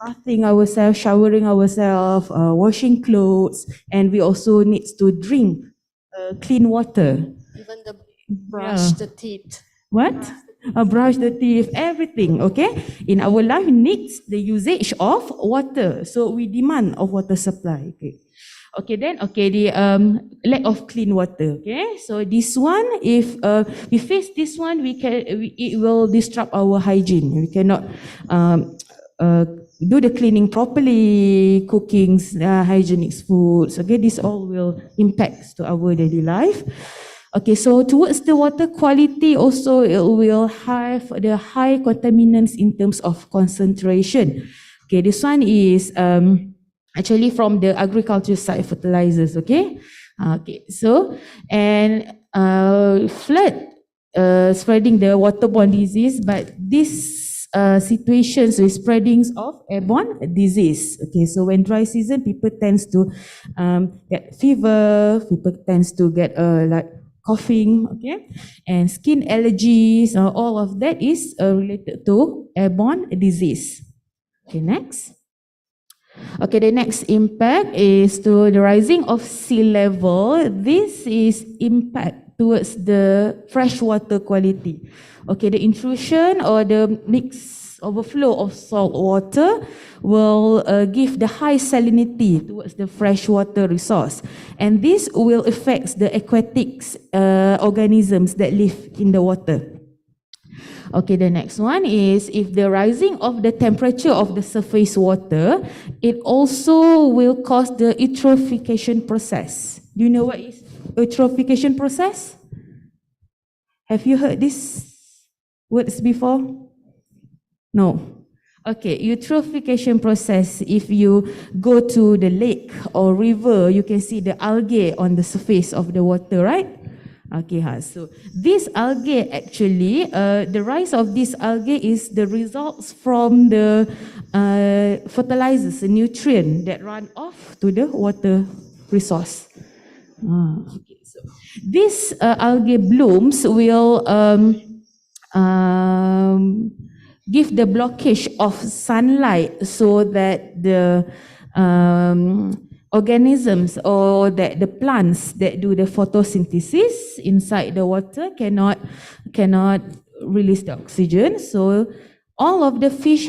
K: bathing ourselves, showering ourselves, washing clothes, and we also need to drink clean water.
L: Even the brush the teeth.
K: What? Brush the teeth, everything, okay? In our life needs the usage of water. So we demand of water supply, okay? Okay, then, okay, the lack of clean water, okay? So this one, if we face this one, it will disrupt our hygiene. We cannot do the cleaning properly, cooking hygienic foods, okay? This all will impact to our daily life. Okay, so towards the water quality also, it will have the high contaminants in terms of concentration. Okay, this one is actually from the agriculture side, fertilizers, okay? Okay, so, and flood spreading the waterborne disease, but this situations with spreadings of airborne disease. Okay, so when dry season, people tends to get fever, people tends to get like coughing, okay, and skin allergies, all of that is related to airborne disease. Okay, next. Okay, the next impact is to the rising of sea level. This is impact towards the freshwater quality. Okay, the intrusion or the mix overflow of salt water will give the high salinity towards the freshwater resource, and this will affect the aquatic organisms that live in the water. Okay, the next one is if the rising of the temperature of the surface water, it also will cause the eutrophication process. Do you know what is eutrophication process? Have you heard these words before? No. Okay, eutrophication process, if you go to the lake or river, you can see the algae on the surface of the water, right? Okay, so this algae actually, the rise of this algae is the results from the fertilizers, the nutrient that run off to the water resource. Okay, so this algae blooms will give the blockage of sunlight so that the organisms or that the plants that do the photosynthesis inside the water cannot release the oxygen. So all of the fish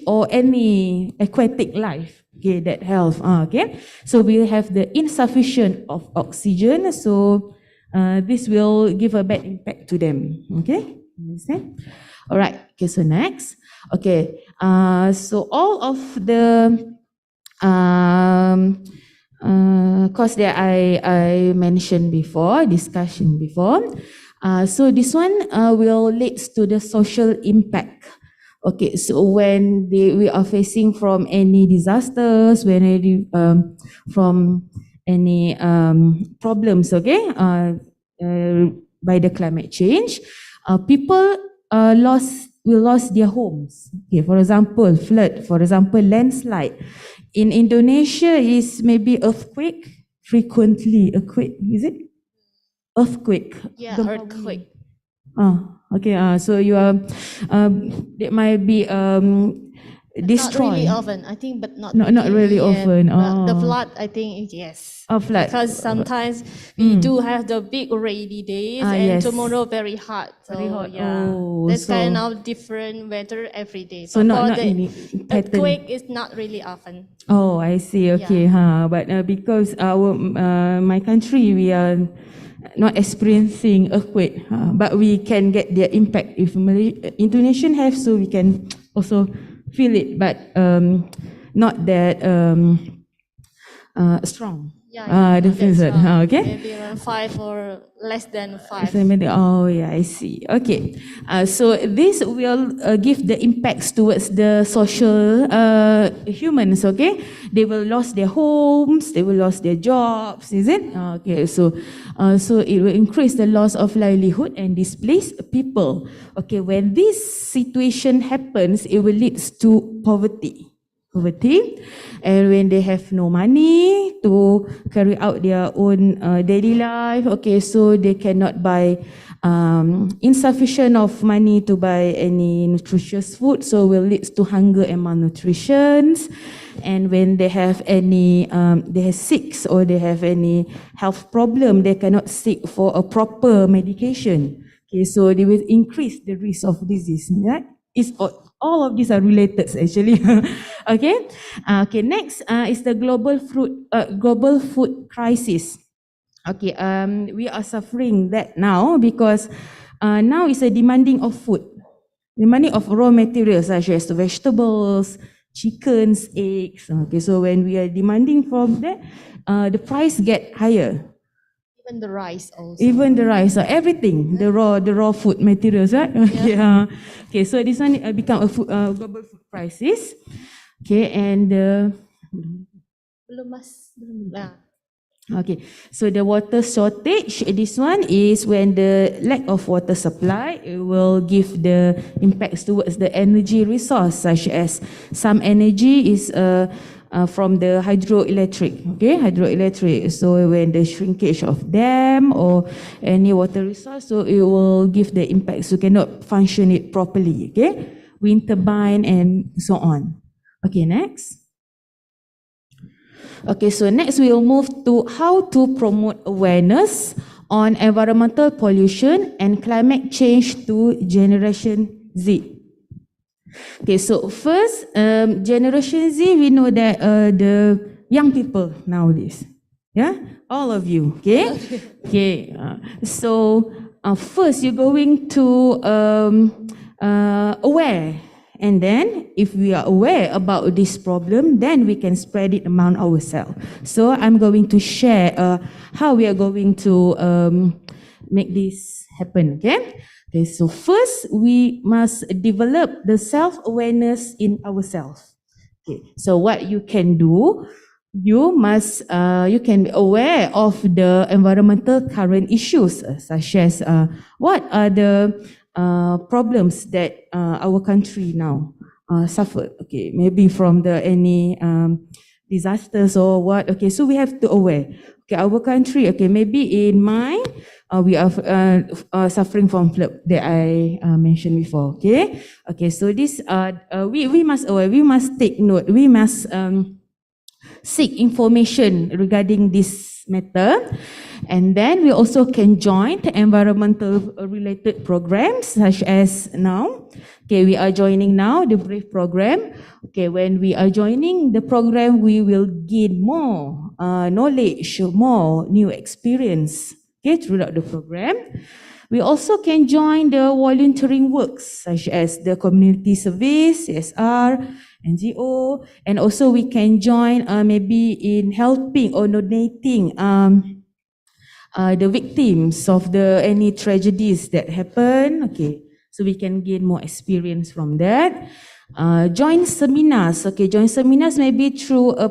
K: or any aquatic life, okay, that health. Okay, so we have the insufficient of oxygen. So this will give a bad impact to them. Okay, understand? All right. Okay, so next. Okay, so all of the cause that I mentioned before, discussion before. So this one will lead to the social impact. Okay, so when we are facing from any disasters, from any problems, okay, by the climate change, people will lose their homes. Okay, for example, flood. For example, landslide. In Indonesia is maybe earthquake, frequently earthquake, is it? Earthquake.
L: Yeah, earthquake.
K: Okay, so you are, it might be destroy?
L: Not really often, I think, but not
K: Not really
L: yeah,
K: often.
L: but the
K: Oh.
L: flood, I think, yes.
K: Oh, flood.
L: Because sometimes we do have the big rainy days, and
K: Yes.
L: tomorrow very hot. So,
K: Very hot.
L: yeah,
K: Oh,
L: there's kind
K: so-
L: of different weather every day.
K: So
L: But
K: not
L: for
K: not
L: the
K: any pattern.
L: earthquake is not really often.
K: Oh, I see. Okay, But because my country, we are not experiencing earthquake, but we can get their impact. If Indonesian have, so we can also feel it, but not that strong. The feels it. Okay.
L: Maybe around 5 or less than 5.
K: Oh, yeah, I see. Okay. So this will give the impacts towards the social humans, okay? They will lose their homes, they will lose their jobs, is it? Okay, so it will increase the loss of livelihood and displace people. Okay, when this situation happens, it will lead to poverty. And when they have no money to carry out their own daily life, okay, so they cannot buy insufficient of money to buy any nutritious food, so will lead to hunger and malnutrition. And when they have any, they have sick or they have any health problem, they cannot seek for a proper medication. Okay, so they will increase the risk of disease. Right? It's all of these are related actually. Okay. Okay. Next is the global food crisis. Okay. We are suffering that now because now is a demanding of food, demanding of raw materials such as vegetables, chickens, eggs. Okay. So when we are demanding from that, the price get higher.
L: Even the rice also.
K: Even the rice, everything, the raw food materials, right? Yeah. Okay, so this one become a global food crisis. Okay, and
L: Belum mas, belum. Nah.
K: okay, so the water shortage. This one is when the lack of water supply will give the impacts towards the energy resource, such as some energy is from the hydroelectric, okay, hydroelectric. So when the shrinkage of dam or any water resource, so it will give the impact. So cannot function it properly, okay, wind turbine and so on. Okay, next. Okay, so next we will move to how to promote awareness on environmental pollution and climate change to Generation Z. Okay, so first, Generation Z, we know that the young people nowadays, yeah, all of you, okay? Okay, so first you're going to aware, and then if we are aware about this problem, then we can spread it among ourselves. So I'm going to share how we are going to make this happen, okay? Okay, so first we must develop the self-awareness in ourselves. Okay, so what you can do, you can be aware of the environmental current issues, such as what are the problems that our country now suffered. Okay, maybe from any disasters or what. Okay, so we have to aware. Okay, our country. Okay, maybe in mine, we are suffering from flood that I mentioned before. Okay, okay. So this we must aware. We must take note. We must seek information regarding this matter, and then we also can join the environmental related programs such as now. Okay, we are joining now the BRAVE program. Okay, when we are joining the program, we will gain more knowledge, more new experience. Okay, throughout the program. We also can join the volunteering works such as the community service, CSR, NGO, and also we can join maybe in helping or donating the victims of any tragedies that happen. Okay, so we can gain more experience from that. Join seminars. Okay, join seminars maybe through a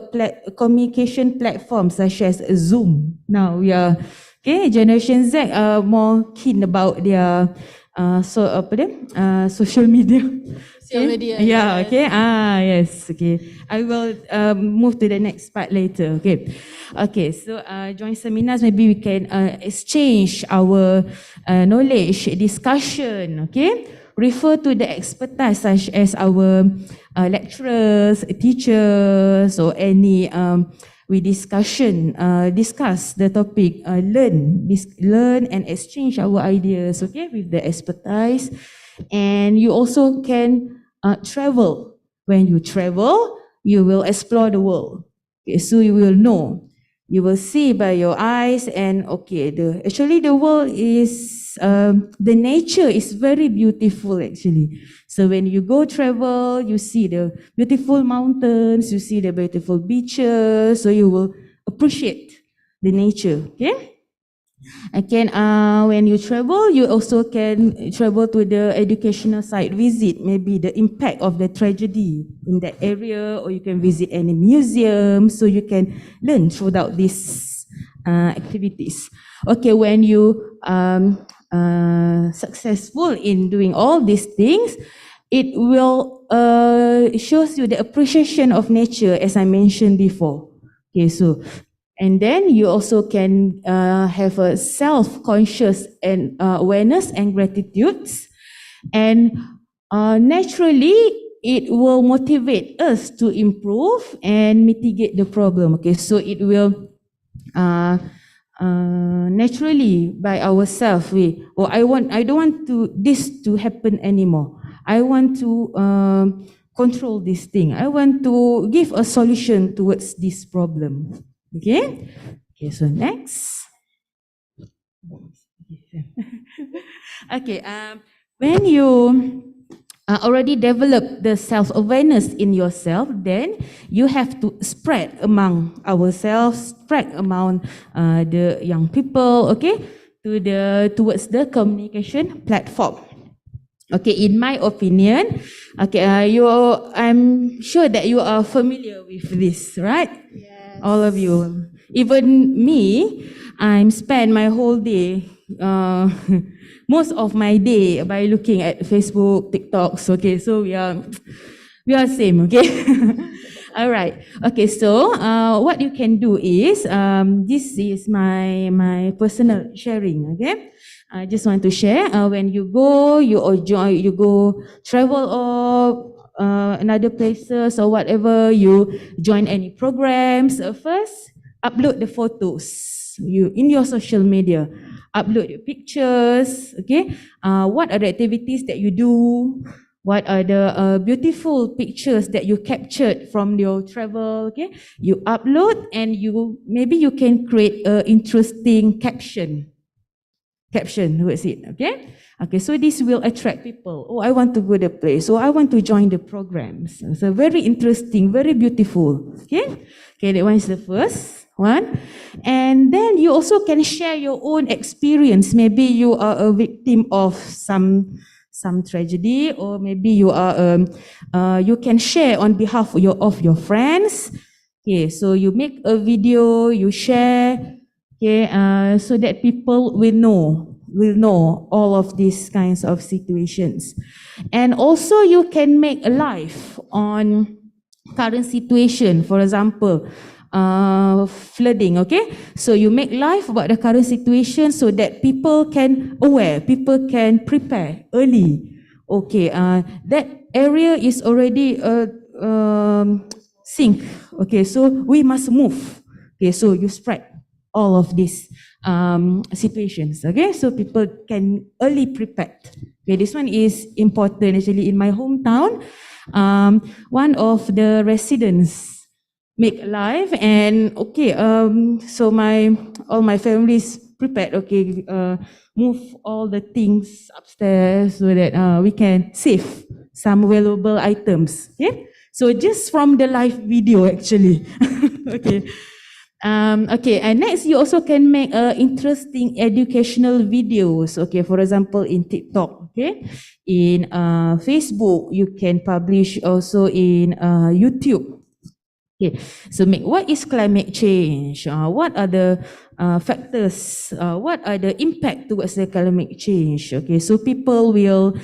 K: communication platform such as Zoom. Now we are okay. Generation Z are more keen about their social media.
L: Social media.
K: Yeah. Okay. Yes. Okay. I will move to the next part later. Okay. Okay. So join seminars. Maybe we can exchange our knowledge, discussion. Okay. refer to the expertise such as our lecturers, teachers, or any we discuss the topic, learn and exchange our ideas, okay, with the expertise. And you also can travel. When you travel, you will explore the world. Okay, so you will know, you will see by your eyes, and okay, actually the world is, the nature is very beautiful actually. So when you go travel, you see the beautiful mountains, you see the beautiful beaches, so you will appreciate the nature, okay? Again, when you travel, you also can travel to the educational site, visit maybe the impact of the tragedy in that area, or you can visit any museum, so you can learn throughout these activities. Okay, when you successful in doing all these things, it will shows you the appreciation of nature, as I mentioned before. Okay, so and then you also can have a self-conscious and awareness and gratitude, and naturally it will motivate us to improve and mitigate the problem. Okay, so it will naturally by ourselves I don't want this to happen anymore. I want to control this thing. I want to give a solution towards this problem. Okay? Okay, so next. Okay, when you already develop the self-awareness in yourself, then you have to spread among ourselves, spread among the young people, okay, towards the communication platform. Okay, in my opinion, okay, I'm sure that you are familiar with this, right? Yes. All of you. Even me, I spend my whole day, most of my day by looking at Facebook, TikToks. Okay, so we are same. Okay. All right. Okay, so what you can do is this is my personal sharing. Okay, I just want to share. When you go, you go travel or another places or whatever, you join any programs. First, upload the photos in your social media. Upload your pictures. Okay, what are the activities that you do? What are the beautiful pictures that you captured from your travel? Okay, you upload, and maybe you can create an interesting caption towards it. Okay, so this will attract people. Oh, I want to go to the place. So I want to join the programs. So very interesting, very beautiful. Okay, that one is the first one. And then you also can share your own experience. Maybe you are a victim of some tragedy, or maybe you are you can share on behalf of your friends. Okay, so you make a video, you share, okay, so that people will know all of these kinds of situations. And also you can make a live on current situation. For example, flooding, okay? So you make live about the current situation so that people can prepare early. Okay, that area is already sink. Okay, so we must move. Okay, so you spread all of these situations. Okay, so people can early prepare. Okay, this one is important actually. In my hometown, one of the residents make live, and okay, so all my family is prepared. Okay, move all the things upstairs so that we can save some valuable items. Okay, so just from the live video actually. Okay. Okay, and next you also can make interesting educational videos. Okay, for example, in TikTok. Okay, in Facebook, you can publish also in YouTube. Okay, so what is climate change? What are the factors? What are the impact towards the climate change? Okay, so people will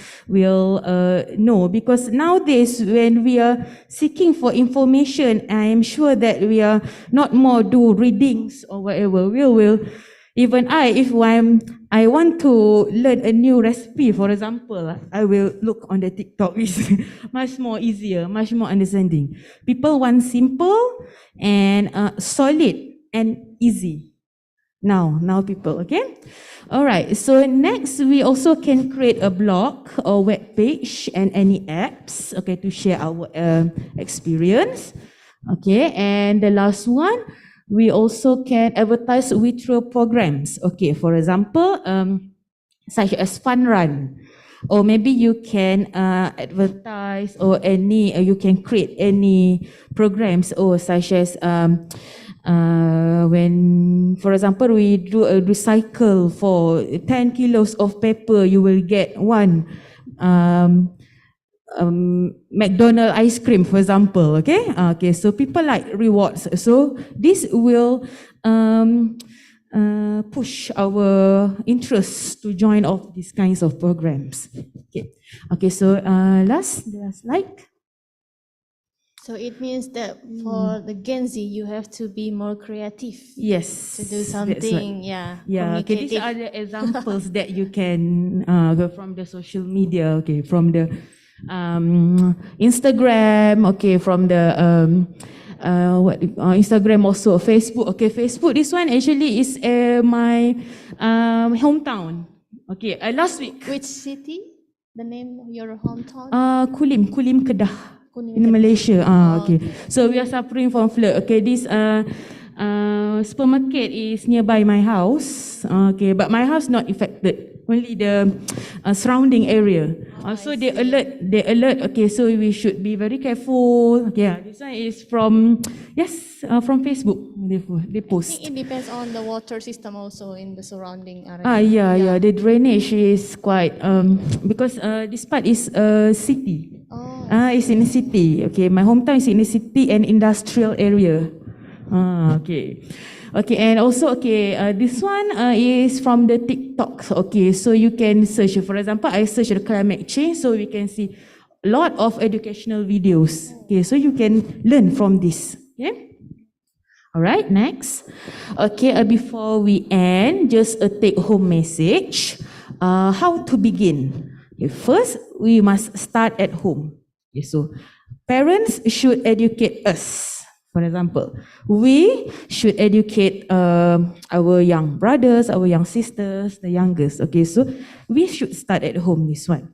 K: know, because nowadays when we are seeking for information, I am sure that we are not more do readings or whatever. We will Even if I want to learn a new recipe, for example, I will look on the TikTok. It's much more easier, much more understanding. People want simple and solid and easy. Now people, okay? All right, so next we also can create a blog or web page and any apps, okay, to share our experience. Okay, and the last one, we also can advertise with through programs. Okay, for example, such as Fun Run, or maybe you can advertise or you can create any programs or such as when, for example, we do a recycle for 10 kilos of paper, you will get one McDonald's ice cream, for example, okay? Okay, so people like rewards. So this will push our interest to join all these kinds of programs. Okay, so last slide.
L: So it means that for the Gen Z, you have to be more creative.
K: Yes.
L: To do something,
K: right. Yeah. Okay, these are the examples that you can go from the social media. Okay, from the Instagram. Okay, from the Instagram, also Facebook. Okay, Facebook. This one actually is my hometown. Okay, last week.
L: Which city? The name of your hometown?
K: Kulim Kedah. In Malaysia. Okay. So we are suffering from flood. Okay, this supermarket is nearby my house. Okay, but my house not affected. Only the surrounding area. So they alert. Okay, so we should be very careful. Okay, this one is from from Facebook. They post.
L: I think it depends on the water system also in the surrounding area.
K: Yeah. The drainage is quite because this part is a city. It's in a city. Okay, my hometown is in a city and industrial area. Okay. Okay, and also, this one is from the TikToks. Okay, so you can search. For example, I search the climate change, so we can see a lot of educational videos. Okay, so you can learn from this. Okay. All right, next. Okay, before we end, just a take-home message. How to begin? Okay, first, we must start at home. Okay, so parents should educate us. For example, we should educate our young brothers, our young sisters, the youngest. Okay, so we should start at home, this one.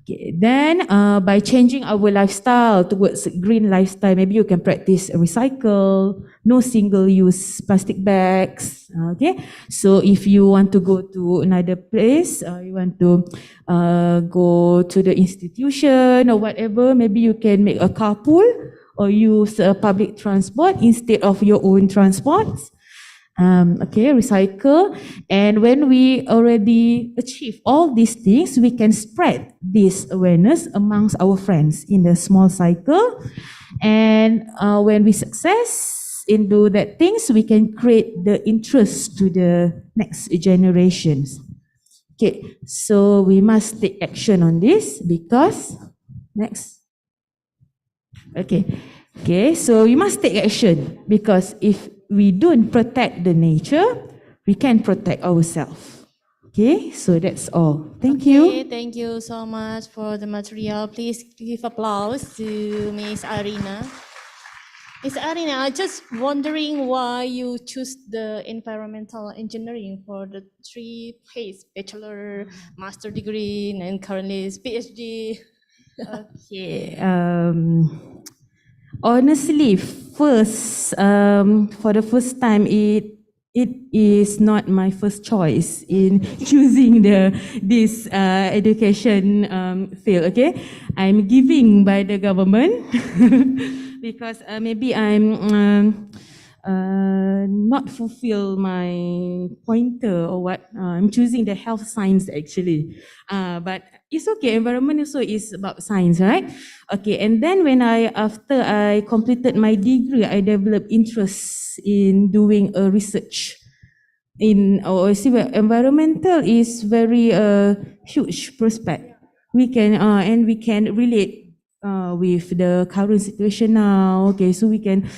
K: Okay, then by changing our lifestyle towards green lifestyle, maybe you can practice recycle, no single-use plastic bags. Okay, so if you want to go to another place, you want to go to the institution or whatever, maybe you can make a carpool or use public transport instead of your own transports. Okay, recycle. And when we already achieve all these things, we can spread this awareness amongst our friends in the small cycle. And when we success in do that things, we can create the interest to the next generations. Okay, so we must take action on this because next. Okay, so we must take action because if we don't protect the nature, we can protect ourselves. Okay, so that's all. Thank you.
L: Thank you so much for the material. Please give applause to Miss Arina. Miss Arina, I'm just wondering why you choose the environmental engineering for the 3 phase, bachelor, master degree, and currently is PhD.
K: Okay. Honestly, first, for the first time, it is not my first choice in choosing this education field. Okay, I'm giving by the government because maybe I'm not fulfill my pointer or what. I'm choosing the health science actually, but it's okay. Environment also is about science, right? Okay, and then after I completed my degree, I developed interest in doing a research in environmental is very huge prospect. We can and we can relate with the current situation now. Okay, so we can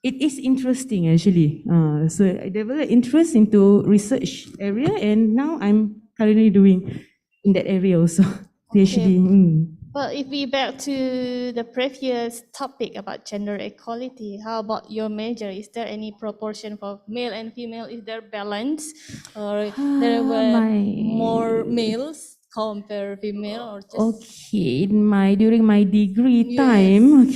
K: it is interesting actually. So I developed interest into research area, and now I'm currently doing in that area also. PhD.
L: Well, if we back to the previous topic about gender equality, how about your major? Is there any proportion for male and female? Is there balance, or there were more males compare female, or just
K: Okay, during my degree time,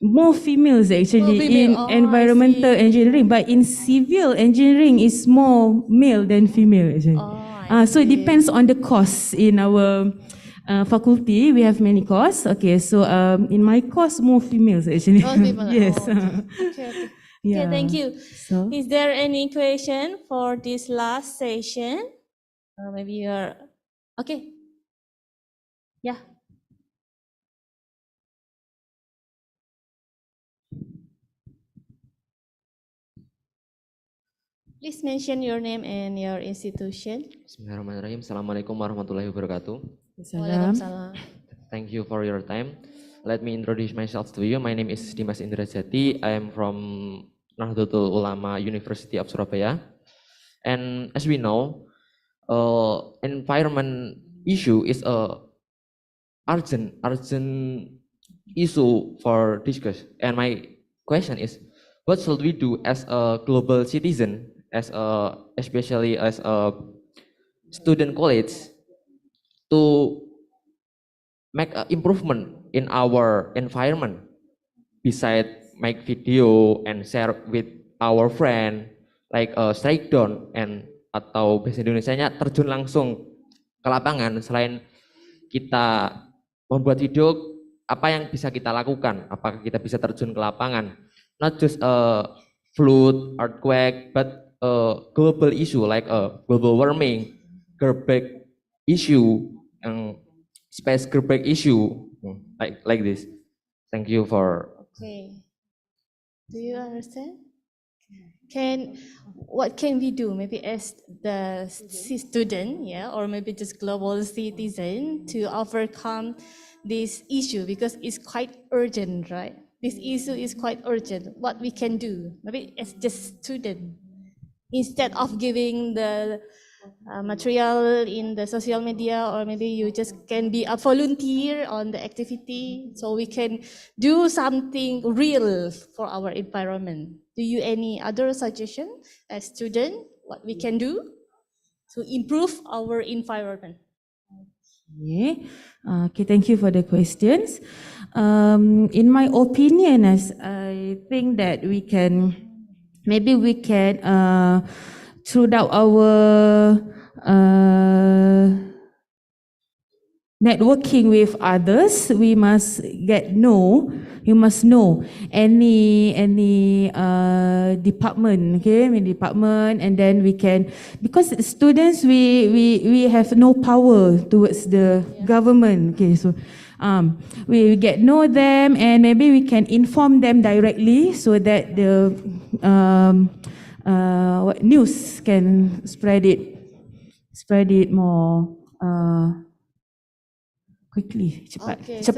K: more females actually
L: More female.
K: in
L: Oh, I
K: environmental engineering, but in civil engineering is more male than female actually. So it depends on the course in our faculty. We have many courses. Okay, so in my course more females actually.
L: More people?
K: Yes.
L: Okay, thank you.
K: So
L: Is there any question for this last session? Or maybe you're okay. Yeah. Please mention your name and your institution.
M: Bismillahirrahmanirrahim. Assalamualaikum warahmatullahi wabarakatuh.
L: Waalaikumsalam.
M: Thank you for your time. Let me introduce myself to you. My name is Dimas Indrajati. I am from Nahdlatul Ulama University of Surabaya. And as we know, environment issue is a urgent issue for discuss. And my question is, what should we do as a global citizen, especially as a student college, to make an improvement in our environment, beside make video and share with our friend, like strike down and atau bahasa Indonesianya terjun langsung ke lapangan. Selain kita membuat video, apa yang bisa kita lakukan? Apakah kita bisa terjun ke lapangan? Not just a flood, earthquake, but a global issue like global warming, garbage issue, space garbage issue, like this. Thank you for.
L: Okay. Do you understand? What can we do? Maybe as the student, or maybe just global citizen to overcome this issue, because it's quite urgent, right? This issue is quite urgent. What we can do? Maybe as just student, instead of giving the material in the social media, or maybe you just can be a volunteer on the activity, so we can do something real for our environment. Do you any other suggestion as student, what we can do to improve our environment?
K: Okay, thank you for the questions. In my opinion, as I think that we can throughout our networking with others, we must know any department, and then we can, because students we have no power towards the government, so we get know them, and maybe we can inform them directly so that the news can spread it more quickly, cepat.
L: So,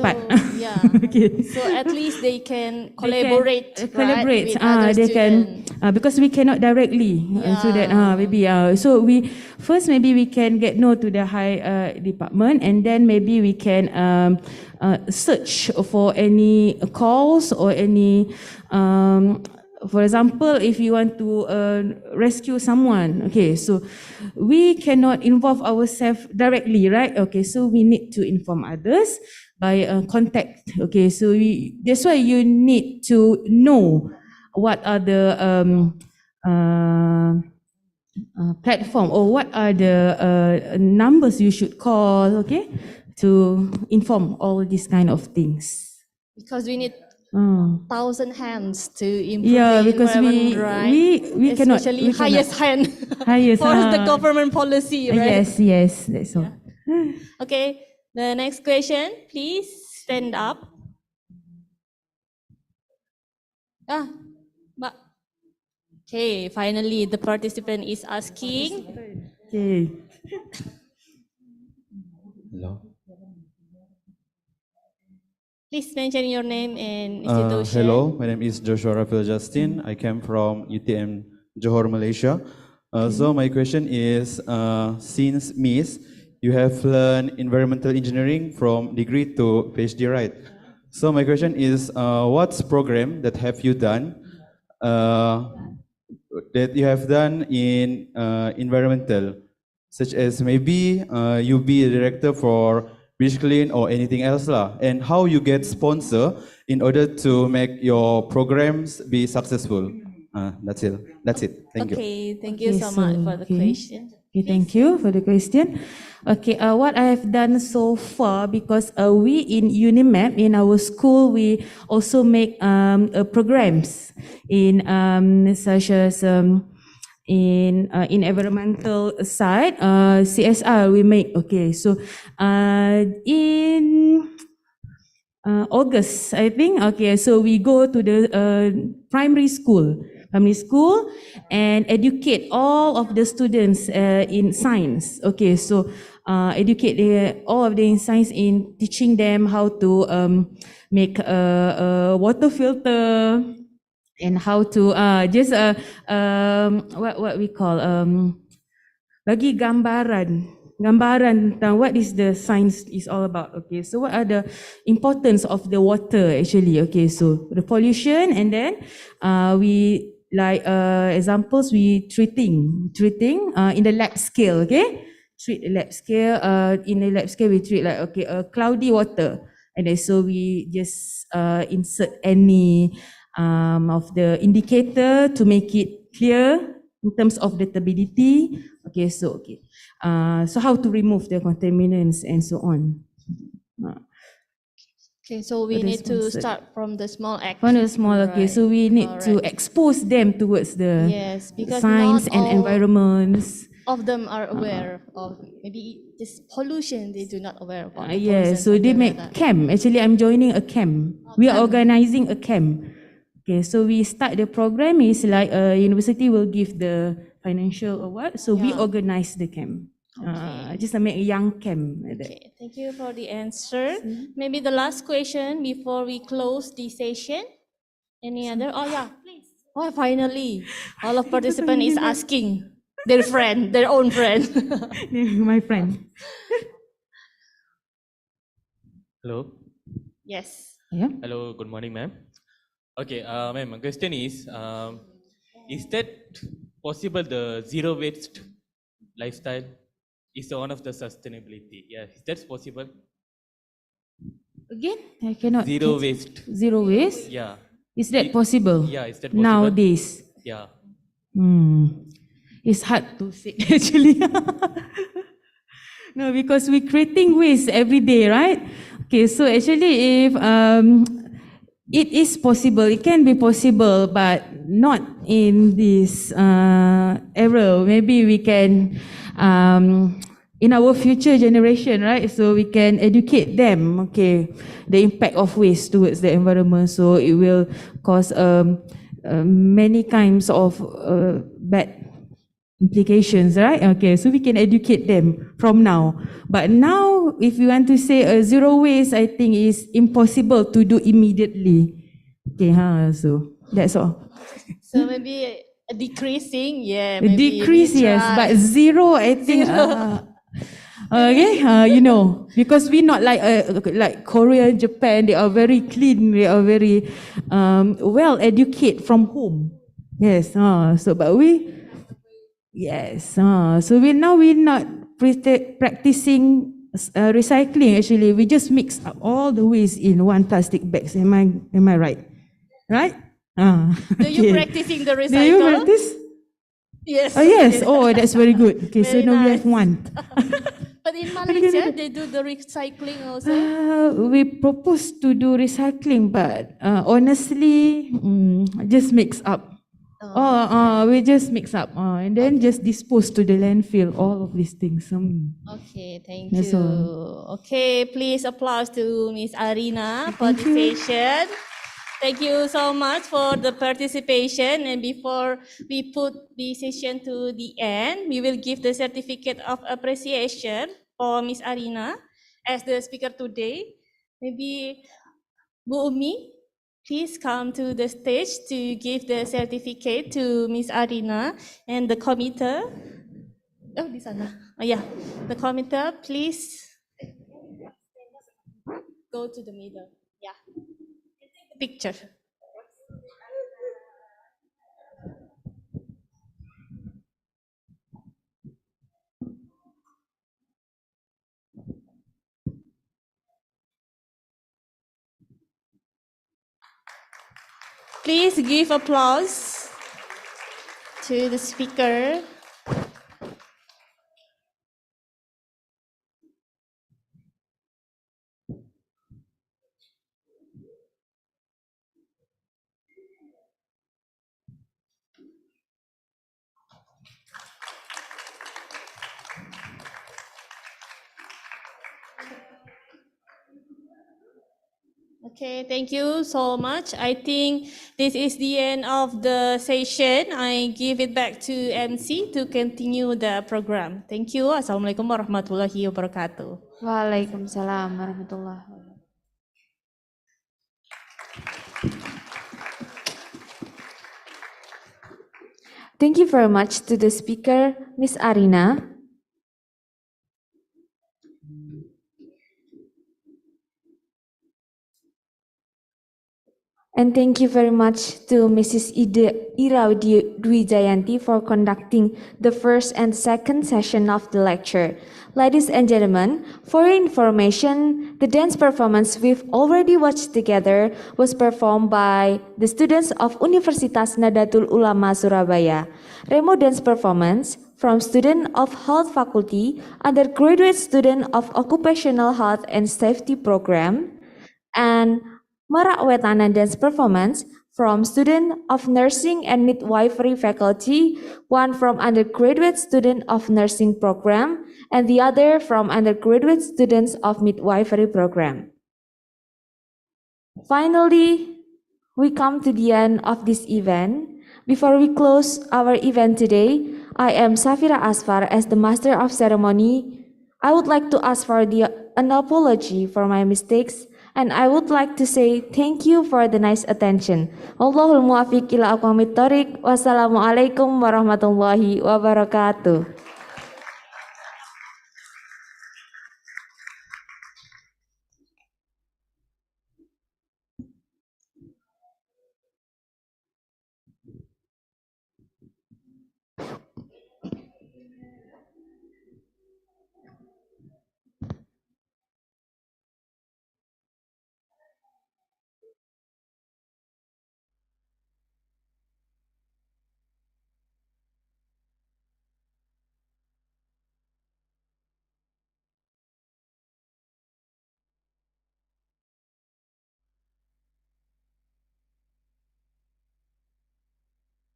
L: so at least they can collaborate,
K: collaborate.
L: With other
K: They
L: students.
K: can because we cannot directly. So that maybe so we first maybe we can get know to the high department, and then maybe we can search for any calls or any. For example, if you want to rescue someone, so we cannot involve ourselves directly, right? So we need to inform others by contact. So that's why you need to know what are the platform, or what are the numbers you should call, to inform all these kind of things.
L: Because we need 1,000 hands to improve the
K: because
L: environment, right?
K: we cannot,
L: especially highest hand
K: highest,
L: for the government policy, right?
K: Yes, that's all.
L: Okay, the next question, please stand up. Mbak. Okay, finally the participant is asking.
K: Okay.
N: Hello.
L: Please mention your name and institution.
N: Hello, my name is Joshua Rafael Justin. I came from UTM Johor, Malaysia. So my question is, since Miss, you have learned environmental engineering from degree to PhD, right? So my question is, what's program that have you done in environmental, such as maybe you be a director for British Clean or anything else lah, and how you get sponsor in order to make your programs be successful. That's it. Thank you.
L: Okay, thank you so much for the question.
K: Okay, thank you for the question. Okay, what I have done so far, because we in UNIMAP, in our school, we also make programs in such as in environmental side, CSR we make. Okay, so in August, I think. Okay, so we go to the primary school and educate all of the students in science. Okay, so educate all of them in science in teaching them how to make a water filter and how to what we call bagi gambaran tentang what is the science is all about. Okay, so what are the importance of the water actually? Okay, so the pollution, and then we like examples we treating in the lab scale. Okay, treat the lab scale. In the lab scale we treat like cloudy water, and then so we just insert any of the indicator to make it clear in terms of the turbidity. Okay, so so how to remove the contaminants and so on.
L: Okay, so we need to start from the small act.
K: From the small, okay, so we need to expose them towards the science and environments.
L: Of them are aware of maybe this pollution, they do not aware about.
K: Yes, so they make camp. Actually, I'm joining a camp. We are organizing a camp. Okay, so we start the program is like university will give the financial award, so we organize the camp. Just to make a young camp. Like that.
L: Okay, thank you for the answer. Maybe the last question before we close the session. Any other? Oh yeah, please. Oh, finally, all of participants is asking their friend, their own friend.
K: My friend.
O: Hello.
L: Yes.
K: Yeah.
O: Hello. Good morning, ma'am. Okay, ma'am. My question is that possible? The zero waste lifestyle is one of the sustainability. Yeah, is that possible?
K: Again, I cannot.
O: Zero waste.
K: Zero waste.
O: Yeah.
K: Is that possible?
O: Yeah, is that possible?
K: Nowadays?
O: Yeah.
K: It's hard to say actually. No, because we're creating waste every day, right? Okay, so actually if it is possible, it can be possible, but not in this era. Maybe we can, in our future generation, right? So we can educate them, okay, the impact of waste towards the environment. So it will cause many kinds of bad implications, right? Okay, so we can educate them from now. But now, if you want to say zero waste, I think is impossible to do immediately. Okay, so that's all.
L: So maybe a decreasing, yeah.
K: A decrease, yes, but zero, I think. Okay, because we're not like Korea, Japan. They are very clean. They are very well educated from home. Yes, so but we. Yes, so we're not practicing recycling. Actually, we just mix up all the waste in one plastic bags. Am I right? Right?
L: Do you practicing the recycle?
K: Do you practice?
L: Yes.
K: Oh yes. Oh, that's very good. Okay,
L: Very
K: so now we
L: nice.
K: have one.
L: But in Malaysia, they do the recycling also.
K: We propose to do recycling, but honestly, just mix up. We just mix up and then just dispose to the landfill, all of these things.
L: Okay, thank
K: That's
L: you.
K: all.
L: Okay, please applause to Miss Arina for the session. Thank you so much for the participation. And before we put the session to the end, we will give the certificate of appreciation for Miss Arina as the speaker today. Maybe Bu Umi, please come to the stage to give the certificate to Miss Arina and the committee. Oh, di sana. Oh, yeah. The committee, please go to the middle. Yeah. Take the picture. Please give applause to the speaker. Okay, thank you so much. I think this is the end of the session. I give it back to MC to continue the program. Thank you. Assalamualaikum warahmatullahi wabarakatuh.
A: Waalaikumsalam warahmatullahi wabarakatuh. Thank you very much to the speaker, Miss Arina. And thank you very much to Mrs. Ira Dwi Jayanti for conducting the first and second session of the lecture. Ladies and gentlemen, for your information, the dance performance we've already watched together was performed by the students of Universitas Nahdlatul Ulama Surabaya. Remo dance performance from student of Health Faculty, undergraduate student of Occupational Health and Safety Program, and Merak Wetana dance performance from student of Nursing and Midwifery faculty, one from undergraduate student of Nursing program, and the other from undergraduate students of Midwifery program. Finally, we come to the end of this event. Before we close our event today, I am Safira Asfar as the Master of Ceremony. I would like to ask for an apology for my mistakes, and I would like to say thank you for the nice attention. Allahul muwafiq ila aqwamit thoriq. Wassalamualaikum warahmatullahi wabarakatuh.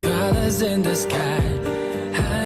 P: Colors in the sky.